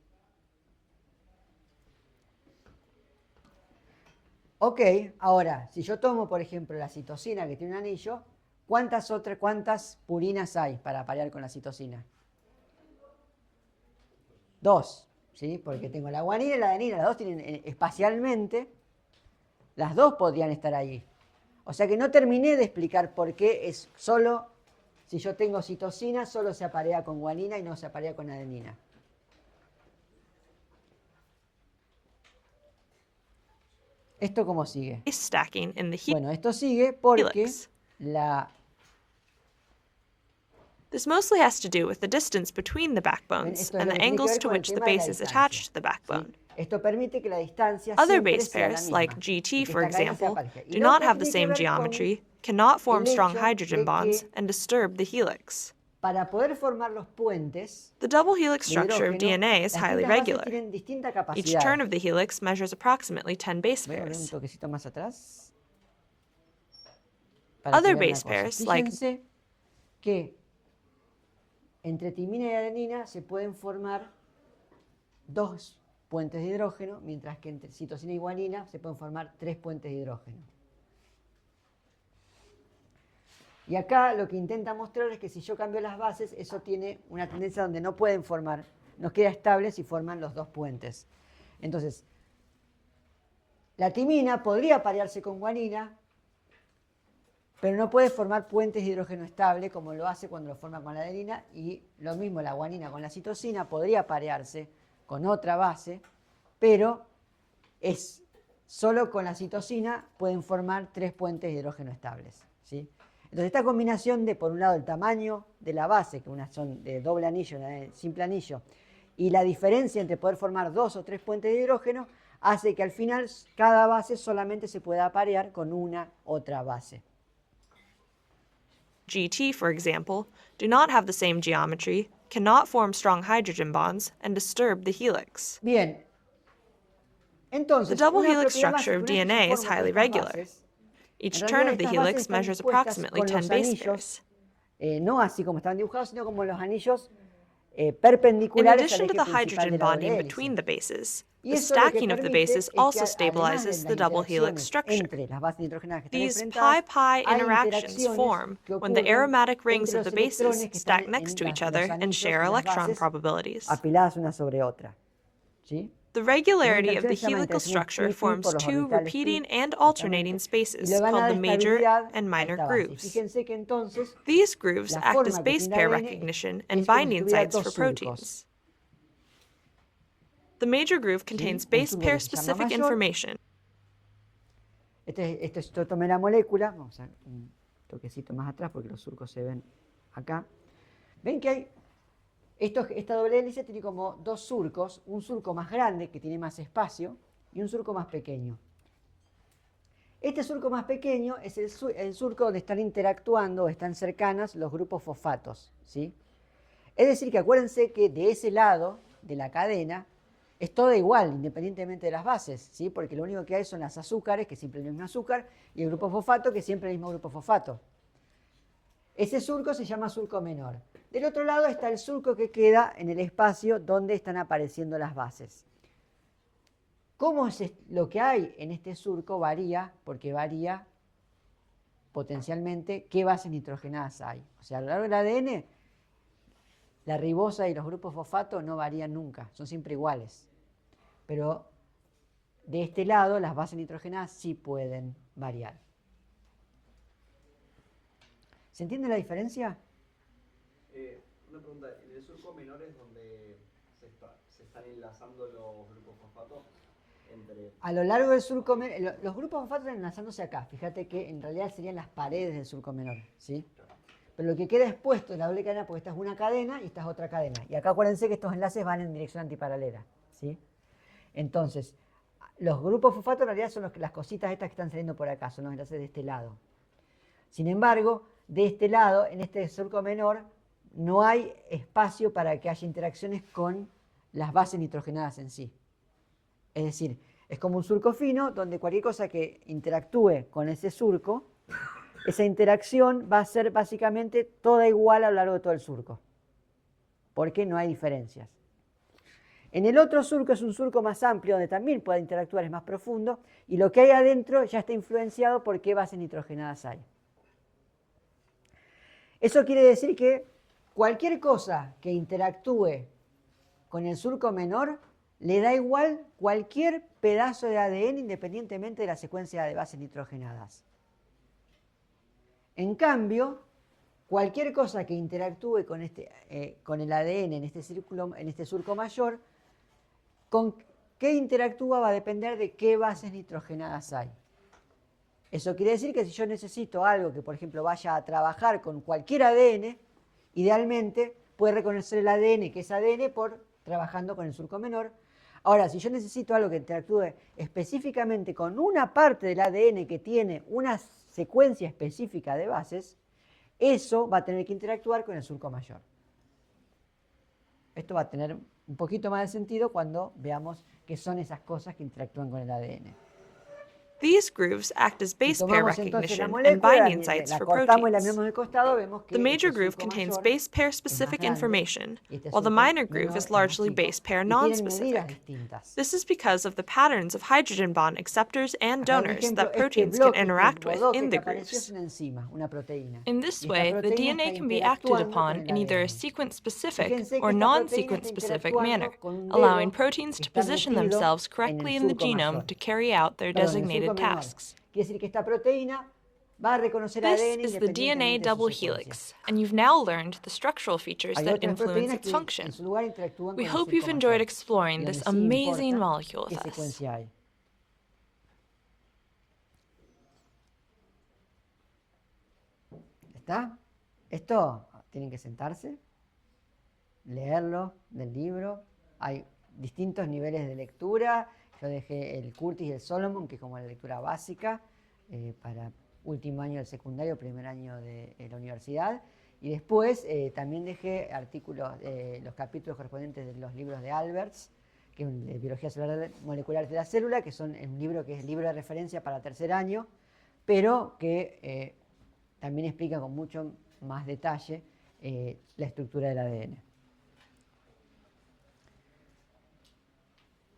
Ok, ahora, si yo tomo, por ejemplo, la citosina que tiene un anillo, ¿cuántas purinas hay para aparear con la citosina? Dos, ¿sí? Porque tengo la guanina y la adenina, las dos tienen espacialmente, las dos podrían estar allí. O sea que no terminé de explicar por qué es solo, si yo tengo citosina, solo se aparea con guanina y no se aparea con adenina. ¿Esto cómo sigue?
stacking in the
Bueno, esto sigue porque
helix. This mostly has to do with the distance between the backbones
esto es
and
lo
the
que tiene que
angles
ver
to
con el
which the
tema de la
base is
distancia,
attached to the
¿sí?
backbone.
Esto permite que la distancia
Other
siempre
base
sea la
pairs,
misma,
like
y
GT
que
for
esta cadena sea
example,
pareja. Y
do
lo
not
otro
have the
tiene que
same
ver con
geometry, cannot form
el
strong
hecho
hydrogen
de
bonds,
que
and disturb the helix.
para poder formar los puentes
The double helix
de
structure of
hidrógeno,
DNA is
las
highly
distintas bases
regular.
tienen distinta
Each
capacidad.
turn of the helix measures approximately 10 base
Voy a ver un
pairs.
toquecito más atrás. Para
Other
que vean una
base
cosa.
pairs, like
Fíjense que entre timina y adenina se pueden formar dos puentes de hidrógeno, mientras que entre citosina y guanina se pueden formar tres puentes de hidrógeno. Y acá lo que intenta mostrar es que si yo cambio las bases, eso tiene una tendencia donde no pueden formar, no queda estable si forman los dos puentes. Entonces, la timina podría parearse con guanina, pero no puede formar puentes de hidrógeno estable como lo hace cuando lo forma con la adenina, y lo mismo la guanina con la citosina podría parearse con otra base, pero solo con la citosina pueden formar 3 puentes de hidrógeno estables, ¿sí? Entonces esta combinación de, por un lado, el tamaño de la base, que unas son de doble anillo, una de simple anillo, y la diferencia entre poder formar 2 o 3 puentes de hidrógeno, hace que al final cada base solamente se pueda parear con una otra base.
GT, for example, do not have the same geometry, cannot form strong hydrogen bonds, and disturb the helix.
Bien. Entonces,
The double
una
helix
propiedad
structure of
básica, una vez que
DNA
yo
is
formo
highly
estas
regular.
bases,
Each
en
turn
realidad
of the
estas bases
helix
están
measures
dispuestas
approximately
con
10
los
base
anillos,
pairs.
No así como están dibujados, sino como los anillos
In
perpendiculares al
addition to
eje
the
principal de
hydrogen
la doble
bonding
hélice.
between the bases,
Y
the
eso lo que
stacking of the
permite
bases
es que
also
además de
stabilizes
las
the double helix
interacciones
structure.
entre las bases nitrogenadas que están
These
enfrentadas,
pi-pi
hay
interactions
interacciones
form
que
when the
ocurren
aromatic rings
entre
of the
los electrones
bases
que están
stack next to
en
each
los
other and
anillos
share
y las
electron
bases
probabilities.
apiladas una sobre otra, ¿sí?
The
Esas
regularity of the
interacciones se llaman
helical
interacciones
structure
pi-pi
forms
por los
2
orbitales
repeating
pi,
and
justamente,
alternating
y
spaces
le van a
called
dar
the major
estabilidad
and
a
minor
esta base. Y
grooves.
fíjense que entonces
These grooves
la
act as
forma que
base
tiene
pair
el ADN
recognition
es
and
como si
binding
tuviera
sites
dos
for
surcos,
proteins. The major groove contains
¿sí? Un
base
surco
pair
que se llama
specific
mayor.
information.
Esto tomé la molécula, vamos a dar un toquecito más atrás porque los surcos se ven acá. Ven que hay, esta doble hélice tiene como dos surcos, un surco más grande que tiene más espacio y un surco más pequeño. Este surco más pequeño es el surco donde están interactuando o están cercanas los grupos fosfatos, ¿sí? Es decir, que acuérdense que de ese lado de la cadena es toda igual, independientemente de las bases, ¿sí? Porque lo único que hay son las azúcares, que siempre es el mismo azúcar, y el grupo fosfato, que siempre es el mismo grupo fosfato. Ese surco se llama surco menor. Del otro lado está el surco que queda en el espacio donde están apareciendo las bases. ¿Cómo es lo que hay en este surco? Varía, porque varía potencialmente qué bases nitrogenadas hay. O sea, a lo largo del ADN, la ribosa y los grupos fosfato no varían nunca, son siempre iguales. Pero de este lado, las bases nitrogenadas sí pueden variar. ¿Se entiende la diferencia?
Una pregunta, ¿en el surco menor es donde se están enlazando los grupos fosfato?
A lo largo del surco menor, los grupos fosfato están enlazándose acá. Fíjate que en realidad serían las paredes del surco menor, ¿sí? Pero lo que queda expuesto es la doble cadena, porque esta es una cadena y esta es otra cadena. Y acá acuérdense que estos enlaces van en dirección antiparalela, ¿sí? Entonces, los grupos fosfato en realidad son las cositas estas que están saliendo por acá, son los enlaces de este lado. Sin embargo, de este lado, en este surco menor, no hay espacio para que haya interacciones con las bases nitrogenadas en sí. Es decir, es como un surco fino donde cualquier cosa que interactúe con ese surco, esa interacción va a ser básicamente toda igual a lo largo de todo el surco, porque no hay diferencias. En el otro surco es un surco más amplio donde también puede interactuar, es más profundo, y lo que hay adentro ya está influenciado por qué bases nitrogenadas hay. Eso quiere decir que cualquier cosa que interactúe con el surco menor le da igual cualquier pedazo de ADN independientemente de la secuencia de bases nitrogenadas. En cambio, cualquier cosa que interactúe con el ADN en este surco mayor, con qué interactúa va a depender de qué bases nitrogenadas hay. Eso quiere decir que si yo necesito algo que, por ejemplo, vaya a trabajar con cualquier ADN, idealmente puede reconocer el ADN que es ADN trabajando con el surco menor. Ahora, si yo necesito algo que interactúe específicamente con una parte del ADN que tiene una secuencia específica de bases, eso va a tener que interactuar con el surco mayor. Esto va a tener un poquito más de sentido cuando veamos qué son esas cosas que interactúan con el ADN.
These grooves act as
Si
base pair
tomamos entonces la
recognition and
molécula,
binding sites
la
for
cortamos y la
proteins.
miramos de costado, vemos que
The major
este
groove
surco
contains
mayor
base pair
es más
specific
grande
information,
y este
while the
surco
minor groove
menor
is
es más
largely
chico,
base pair
y tienen medidas
nonspecific.
distintas.
This is because of the patterns of hydrogen bond acceptors and
Acá un
donors
ejemplo,
that
este
proteins can
bloque, este
interact with
bodoque
in
que
the
apareció es
grooves.
una enzima, una proteína.
In this
Y esta
way, the
proteína
DNA
está
can be acted
interactuando con
upon
el
in either a
ADN.
sequence-specific
Fíjense que
or
esta proteína está
non-sequence-specific manner,
interactuando con un
allowing
dedo
proteins
que
to
está
position
metido
themselves
en el
correctly in the
surco
genome
mayor.
to carry out their
Perdón, en el
designated
surco menor.
tasks.
Quiere decir que esta proteína va a reconocer
This
ADN
is the DNA
independientemente de su
double
secuencia.
helix, and you've now learned the structural features
Hay
that
otras
influence
proteínas
its
que
function.
en su lugar interactúan
We
con el
hope you've
surco
enjoyed
mayor.
exploring
Y donde
this
sí
amazing
importa
molecule
qué
with us.
secuencia hay. ¿Está? Esto tienen que sentarse, leerlo del libro. Hay distintos niveles de lectura. Yo dejé el Curtis y el Solomon, que es como la lectura básica para último año del secundario, primer año de la universidad. Y después también dejé artículos, los capítulos correspondientes de los libros de Alberts, que es de Biología Celular Molecular de la Célula, que son un libro que es libro de referencia para tercer año, pero que también explica con mucho más detalle la estructura del ADN.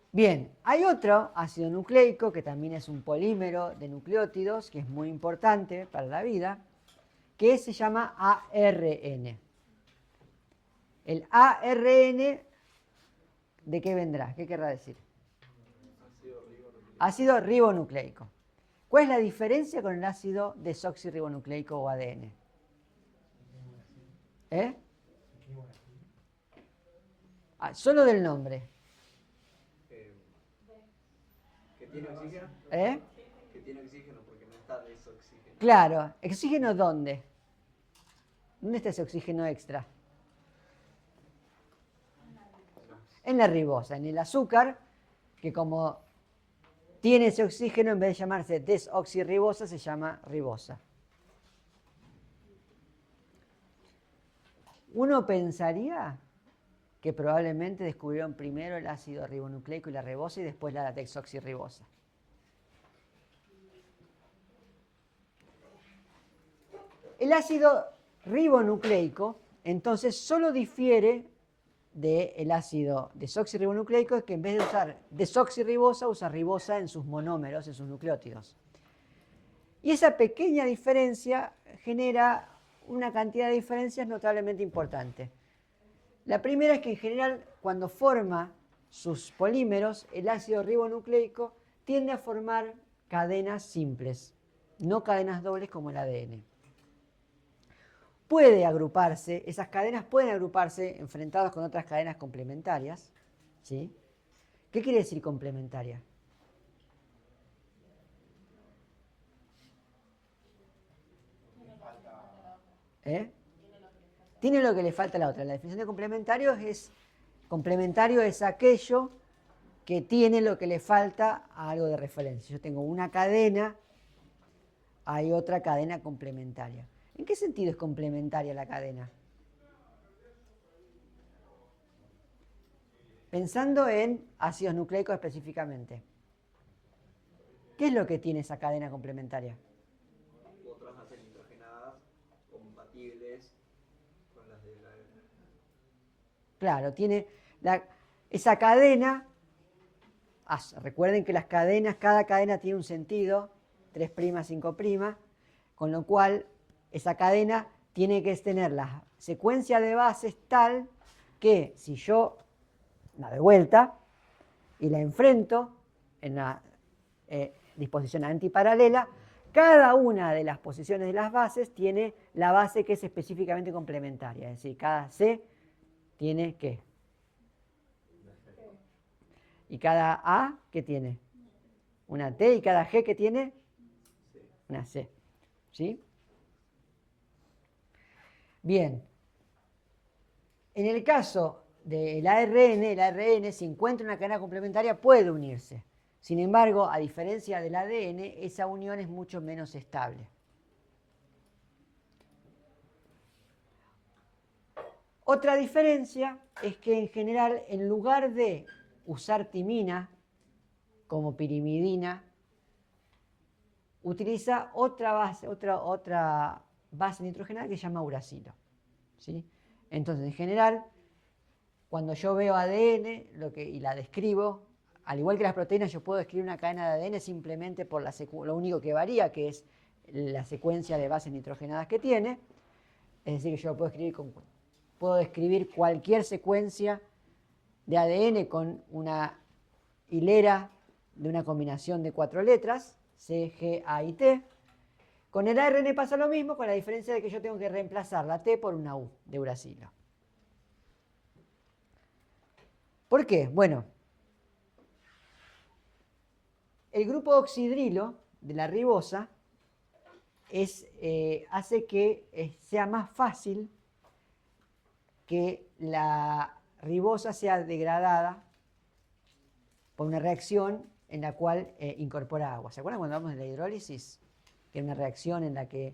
Bien, hay otro ácido nucleico que también es un polímero de nucleótidos, que es muy importante para la vida, que se llama ARN. El ARN, ¿de qué vendrá? ¿Qué querrá decir? Ácido ribonucleico. ¿Cuál es la diferencia con el ácido desoxirribonucleico o ADN? Solo del nombre.
¿Que tiene oxígeno? Que tiene oxígeno porque no está desoxígeno.
Claro, ¿oxígeno dónde? ¿Dónde está ese oxígeno extra? En la ribosa, en el azúcar, que como tiene ese oxígeno, en vez de llamarse desoxirribosa, se llama ribosa. Uno pensaría que probablemente descubrieron primero el ácido ribonucleico y la ribosa y después la desoxirribosa. El ácido ribonucleico, entonces, solo difiere del ácido desoxirribonucleico, que en vez de usar desoxirribosa, usa ribosa en sus monómeros, en sus nucleótidos. Y esa pequeña diferencia genera una cantidad de diferencias notablemente importante. La primera es que en general, cuando forma sus polímeros, el ácido ribonucleico tiende a formar cadenas simples, no cadenas dobles como el ADN. Puede agruparse, esas cadenas pueden agruparse enfrentadas con otras cadenas complementarias, ¿sí? ¿Qué quiere decir complementaria? Tiene lo que le falta a la otra. La definición de complementario es aquello que tiene lo que le falta a algo de referencia. Yo tengo una cadena, hay otra cadena complementaria. ¿En qué sentido es complementaria la cadena? Pensando en ácidos nucleicos específicamente. ¿Qué es lo que tiene esa cadena complementaria?
Otras nacen nitrogenadas, compatibles con las de la...
Claro, tiene esa cadena. Recuerden que cada cadena tiene un sentido, 3', 5', con lo cual esa cadena tiene que tener la secuencia de bases tal que si yo la doy vuelta y la enfrento en la disposición antiparalela, cada una de las posiciones de las bases tiene la base que es específicamente complementaria. Es decir, cada C tiene ¿qué? Y cada A, ¿qué tiene? Una T, y cada G, ¿qué tiene? Una C. ¿Sí? Bien. En el caso del ARN, si encuentra una cadena complementaria, puede unirse. Sin embargo, a diferencia del ADN, esa unión es mucho menos estable. Otra diferencia es que en general, en lugar de usar timina como pirimidina utiliza otra base nitrogenada que se llama uracilo, ¿sí? Entonces, en general, cuando yo veo ADN y la describo, al igual que las proteínas, yo puedo describir una cadena de ADN simplemente por lo único que varía, que es la secuencia de bases nitrogenadas que tiene. Es decir, que yo lo puedo describir cualquier secuencia de ADN con una hilera de una combinación de 4 letras, C, G, A y T. Con el ARN pasa lo mismo, con la diferencia de que yo tengo que reemplazar la T por una U de uracilo. ¿Por qué? Bueno, el grupo oxidrilo de la ribosa hace que sea más fácil que la ribosa sea degradada por una reacción en la cual incorpora agua. ¿Se acuerdan cuando hablamos de la hidrólisis? Que es una reacción en la que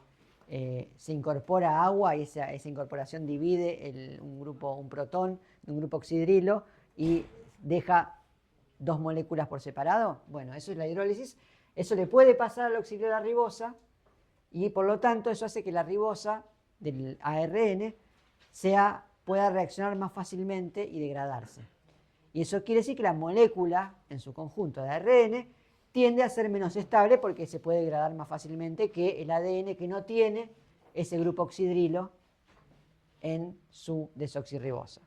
se incorpora agua y esa incorporación divide un protón de un grupo oxidrilo y deja 2 moléculas por separado. Bueno, eso es la hidrólisis. Eso le puede pasar al oxidrilo de la ribosa y por lo tanto eso hace que la ribosa del ARN pueda reaccionar más fácilmente y degradarse. Y eso quiere decir que la molécula en su conjunto de ARN tiende a ser menos estable porque se puede degradar más fácilmente que el ADN que no tiene ese grupo oxidrilo en su desoxirribosa.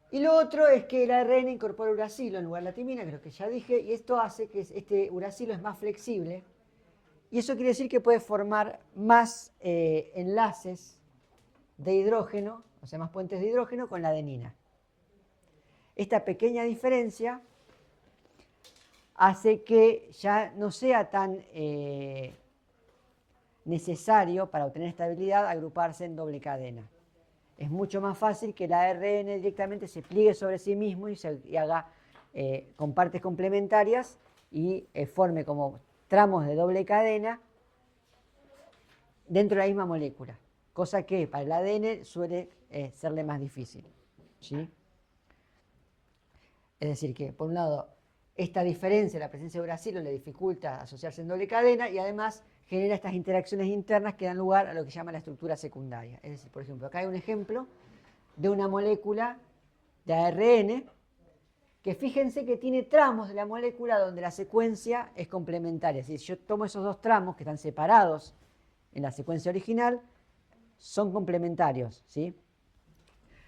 Y lo otro es que el ARN incorpora uracilo en lugar de la timina, que es lo que ya dije, y esto hace que este uracilo es más flexible, y eso quiere decir que puede formar más enlaces de hidrógeno, o sea, más puentes de hidrógeno con la adenina. Esta pequeña diferencia hace que ya no sea tan necesario para obtener estabilidad agruparse en doble cadena. Es mucho más fácil que el ARN directamente se pliegue sobre sí mismo y haga con partes complementarias y forme como tramos de doble cadena dentro de la misma molécula, cosa que para el ADN suele serle más difícil, ¿sí? Es decir, que por un lado, esta diferencia, la presencia de uracilo, le dificulta asociarse en doble cadena y además genera estas interacciones internas que dan lugar a lo que se llama la estructura secundaria. Es decir, por ejemplo, acá hay un ejemplo de una molécula de ARN que fíjense que tiene tramos de la molécula donde la secuencia es complementaria. Es decir, si yo tomo esos 2 tramos que están separados en la secuencia original, son complementarios, ¿sí?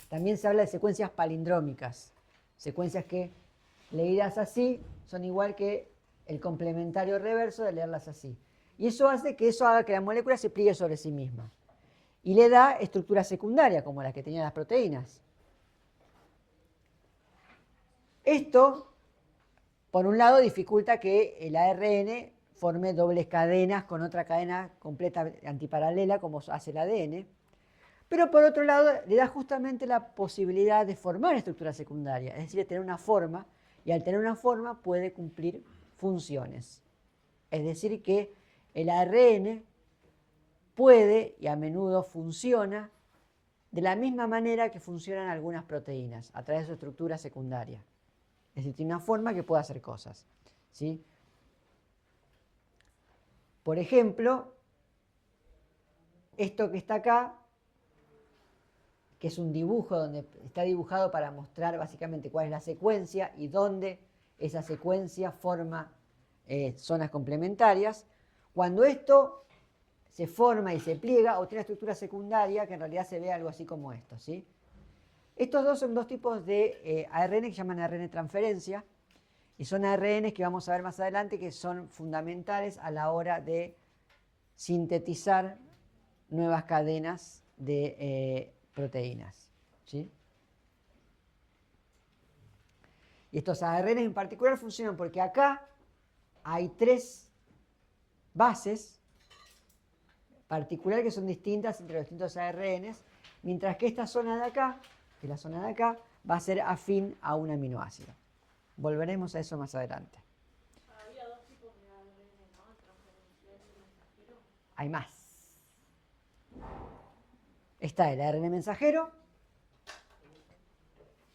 También se habla de secuencias palindrómicas, secuencias que leídas así son igual que el complementario reverso de leerlas así. Y eso hace que haga que la molécula se pliegue sobre sí misma. Y le da estructura secundaria, como las que tenían las proteínas. Esto, por un lado, dificulta que el ARN forme dobles cadenas con otra cadena completa antiparalela, como hace el ADN. Pero por otro lado, le da justamente la posibilidad de formar estructura secundaria, es decir, de tener una forma, y al tener una forma puede cumplir funciones. Es decir, que el ARN puede y a menudo funciona de la misma manera que funcionan algunas proteínas, a través de su estructura secundaria. Es decir, tiene una forma que puede hacer cosas, ¿sí? Por ejemplo, esto que está acá, que es un dibujo donde está dibujado para mostrar básicamente cuál es la secuencia y dónde esa secuencia forma zonas complementarias. Cuando esto se forma y se pliega, obtiene una estructura secundaria que en realidad se ve algo así como esto, ¿sí? Estos dos son 2 tipos de ARN que se llaman ARN transferencia y son ARN que vamos a ver más adelante que son fundamentales a la hora de sintetizar nuevas cadenas de proteínas, ¿sí? Y estos ARN en particular funcionan porque acá hay 3 bases particulares que son distintas entre los distintos ARNs, mientras que esta zona de acá, que es la zona de acá, va a ser afín a un aminoácido. Volveremos a eso más adelante.
Había 2 tipos de ARN, ¿no? El transferencial y el mensajero.
Hay más. Está el ARN mensajero,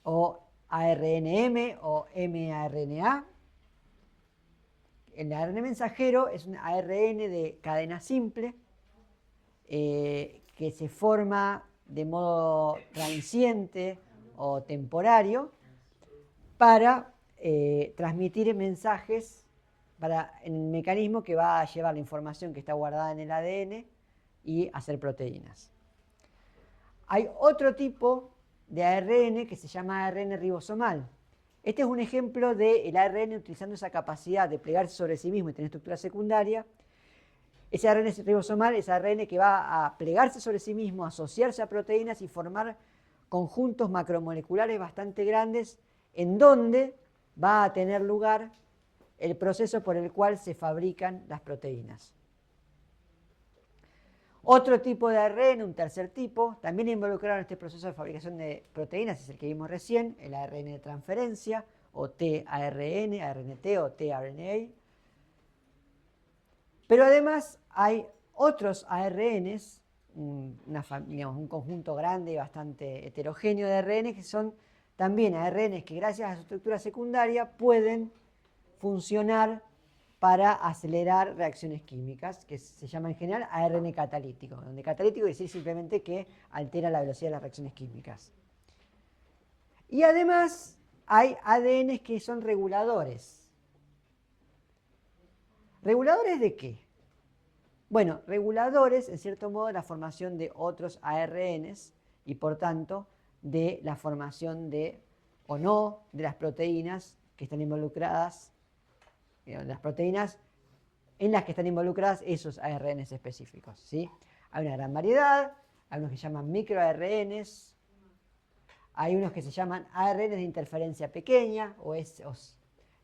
o ARNM o mRNA, el ARN mensajero es un ARN de cadena simple que se forma de modo transiente o temporario para transmitir mensajes en el mecanismo que va a llevar la información que está guardada en el ADN y hacer proteínas. Hay otro tipo de ARN que se llama ARN ribosomal. Este es un ejemplo del ARN utilizando esa capacidad de plegarse sobre sí mismo y tener estructura secundaria. Ese ARN ribosomal es ARN que va a plegarse sobre sí mismo, asociarse a proteínas y formar conjuntos macromoleculares bastante grandes en donde va a tener lugar el proceso por el cual se fabrican las proteínas. Otro tipo de ARN, un tercer tipo, también involucrado en este proceso de fabricación de proteínas, es el que vimos recién, el ARN de transferencia, o tARN, ARNT o tRNA. Pero además hay otros ARNs, un conjunto grande y bastante heterogéneo de ARN, que son también ARNs que gracias a su estructura secundaria pueden funcionar para acelerar reacciones químicas, que se llama en general ARN catalítico, donde catalítico quiere decir simplemente que altera la velocidad de las reacciones químicas. Y además hay ADNs que son reguladores. ¿Reguladores de qué? Bueno, reguladores, en cierto modo, de la formación de otros ARNs y, por tanto, de la formación de, o no, de las proteínas que están involucradas, las proteínas en las que están involucradas esos ARNs específicos, ¿sí? Hay una gran variedad, hay unos que se llaman microARNs, hay unos que se llaman ARNs de interferencia pequeña,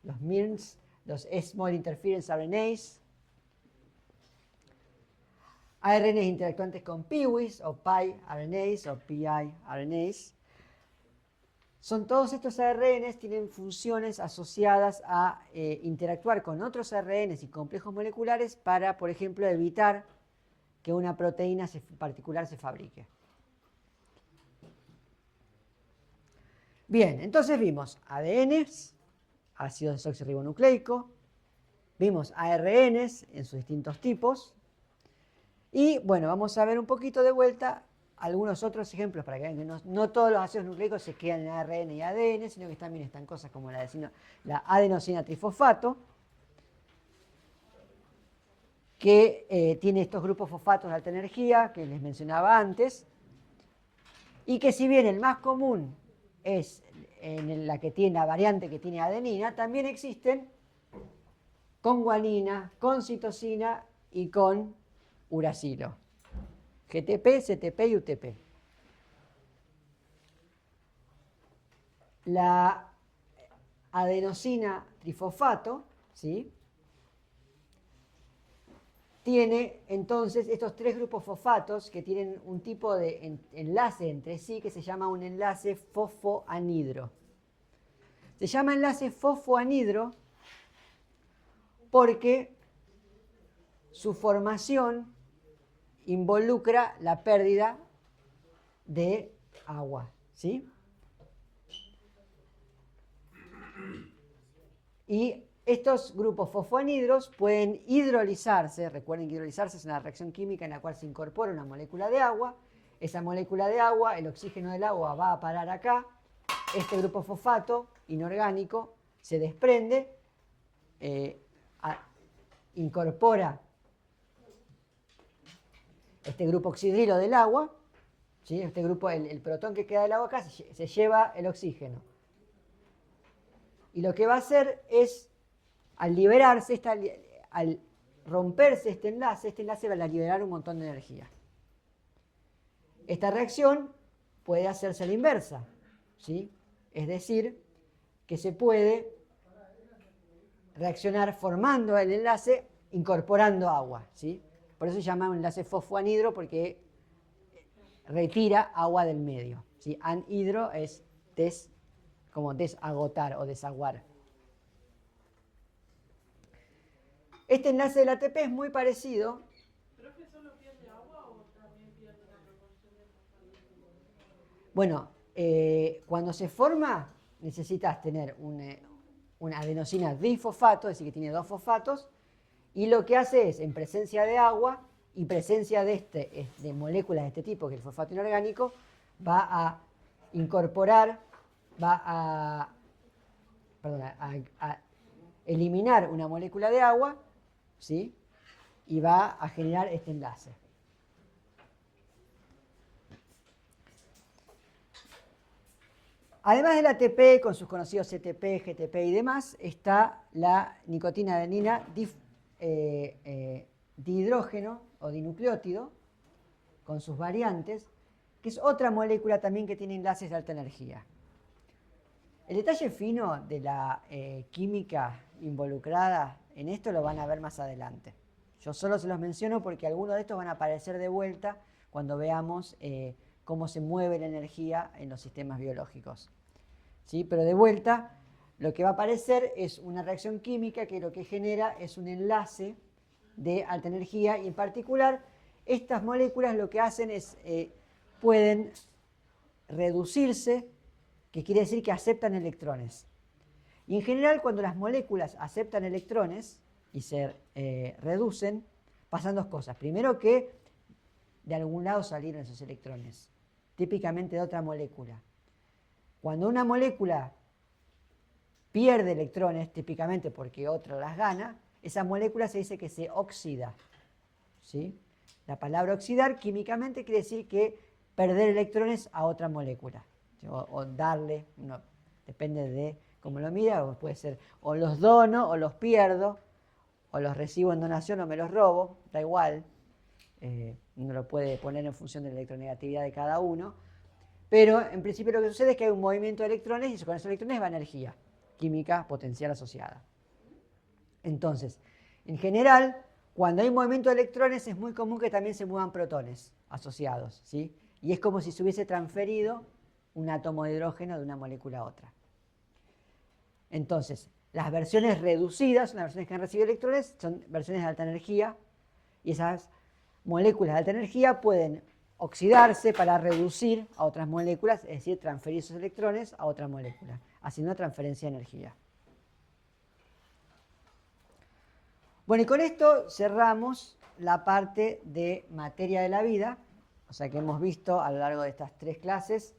los MIRNs, los Small Interference RNAs, ARNs interactuantes con PIWIs o piRNAs o piRNAs. Son todos estos ARNs, tienen funciones asociadas a interactuar con otros ARNs y complejos moleculares para, por ejemplo, evitar que una proteína particular se fabrique. Bien, entonces vimos ADNs, ácido desoxirribonucleico, vimos ARNs en sus distintos tipos, y bueno, vamos a ver un poquito de vuelta algunos otros ejemplos para que vean que no todos los ácidos nucleicos se quedan en ARN y ADN, sino que también están cosas como la adenosina trifosfato, que tiene estos grupos fosfatos de alta energía que les mencionaba antes, y que si bien el más común es en la que tiene la variante que tiene adenina, también existen con guanina, con citosina y con uracilo. GTP, CTP y UTP. La adenosina trifosfato, ¿sí?, tiene entonces estos tres grupos fosfatos que tienen un tipo de enlace entre sí que se llama un enlace fosfoanhidro. Se llama enlace fosfoanhidro porque su formación involucra la pérdida de agua, ¿sí? Y estos grupos fosfoanhidros pueden hidrolizarse. Recuerden que hidrolizarse es una reacción química en la cual se incorpora una molécula de agua. Esa molécula de agua, el oxígeno del agua va a parar acá. Este grupo fosfato inorgánico se desprende, incorpora este grupo oxidrilo del agua, ¿sí? Este grupo, el protón que queda del agua acá, se lleva el oxígeno. Y lo que va a hacer es, al liberarse, al romperse este enlace va a liberar un montón de energía. Esta reacción puede hacerse a la inversa, ¿sí? Es decir, que se puede reaccionar formando el enlace, incorporando agua, ¿sí? Por eso se llama un enlace fosfoanhidro, porque retira agua del medio, ¿sí? Anhidro es como desagotar o desaguar. Este enlace del ATP es muy parecido.
¿Pero que solo pierde agua o también pierde una proporción de fosfato?
Bueno, cuando se forma necesitas tener una adenosina difosfato, es decir, que tiene 2 fosfatos, y lo que hace es, en presencia de agua y presencia de moléculas de este tipo, que es el fosfato inorgánico, va a incorporar, a eliminar una molécula de agua, ¿sí? Y va a generar este enlace. Además del ATP, con sus conocidos CTP, GTP y demás, está la nicotina adenina dihidrógeno o dinucleótido, con sus variantes, que es otra molécula también que tiene enlaces de alta energía. El detalle fino de la química involucrada en esto lo van a ver más adelante. Yo solo se los menciono porque algunos de estos van a aparecer de vuelta cuando veamos cómo se mueve la energía en los sistemas biológicos. ¿Sí? Pero de vuelta, lo que va a aparecer es una reacción química que lo que genera es un enlace de alta energía y en particular estas moléculas lo que hacen es pueden reducirse, que quiere decir que aceptan electrones. Y en general cuando las moléculas aceptan electrones y se reducen, pasan 2 cosas. Primero que de algún lado salieron esos electrones, típicamente de otra molécula. Cuando una molécula pierde electrones, típicamente porque otro las gana, esa molécula se dice que se oxida. ¿Sí? La palabra oxidar químicamente quiere decir que perder electrones a otra molécula. O darle, depende de cómo lo mira, o puede ser o los dono o los pierdo, o los recibo en donación o me los robo, da igual. Uno lo puede poner en función de la electronegatividad de cada uno. Pero en principio lo que sucede es que hay un movimiento de electrones y con esos electrones va energía química potencial asociada. Entonces, en general, cuando hay movimiento de electrones es muy común que también se muevan protones asociados, ¿sí? Y es como si se hubiese transferido un átomo de hidrógeno de una molécula a otra. Entonces, las versiones reducidas, las versiones que han recibido electrones, son versiones de alta energía y esas moléculas de alta energía pueden oxidarse para reducir a otras moléculas, es decir, transferir esos electrones a otra molécula, haciendo una transferencia de energía. Bueno, y con esto cerramos la parte de materia de la vida, o sea que hemos visto a lo largo de estas 3 clases,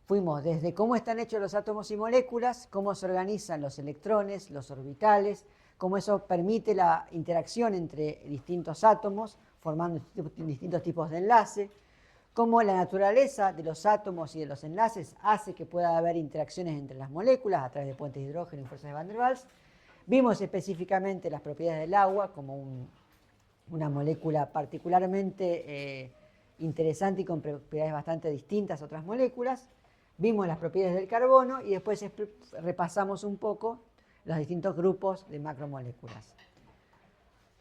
fuimos desde cómo están hechos los átomos y moléculas, cómo se organizan los electrones, los orbitales, cómo eso permite la interacción entre distintos átomos, formando distintos tipos de enlace, cómo la naturaleza de los átomos y de los enlaces hace que pueda haber interacciones entre las moléculas a través de puentes de hidrógeno y fuerzas de Van der Waals. Vimos específicamente las propiedades del agua como una molécula particularmente interesante y con propiedades bastante distintas a otras moléculas. Vimos las propiedades del carbono y después repasamos un poco los distintos grupos de macromoléculas.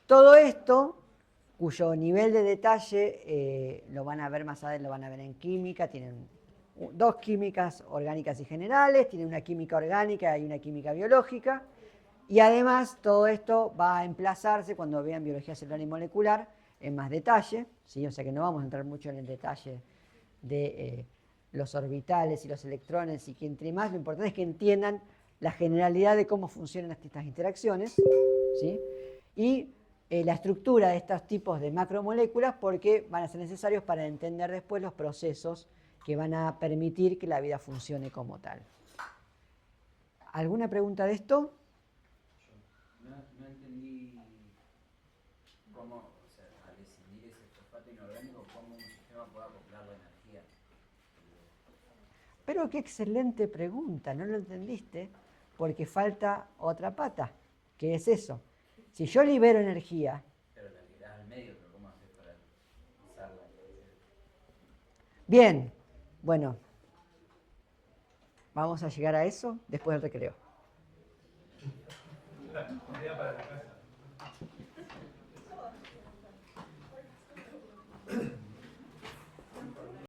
Todo esto, cuyo nivel de detalle lo van a ver más adelante, lo van a ver en química, tienen 2 químicas orgánicas y generales, tienen una química orgánica y una química biológica, y además todo esto va a emplazarse cuando vean biología celular y molecular en más detalle, ¿sí? O sea que no vamos a entrar mucho en el detalle de los orbitales y los electrones y que entre más, lo importante es que entiendan la generalidad de cómo funcionan estas interacciones, ¿sí? Y la estructura de estos tipos de macromoléculas porque van a ser necesarios para entender después los procesos que van a permitir que la vida funcione como tal. ¿Alguna pregunta de esto?
No entendí cómo, o sea, al escindir ese fosfato inorgánico, cómo un sistema puede acoplar la energía.
Pero qué excelente pregunta, no lo entendiste porque falta otra pata, que es eso. Si yo libero energía...
Pero la liberás al medio, pero ¿cómo haces para usarla?
Bien, bueno, vamos a llegar a eso después del recreo.
Media para la casa.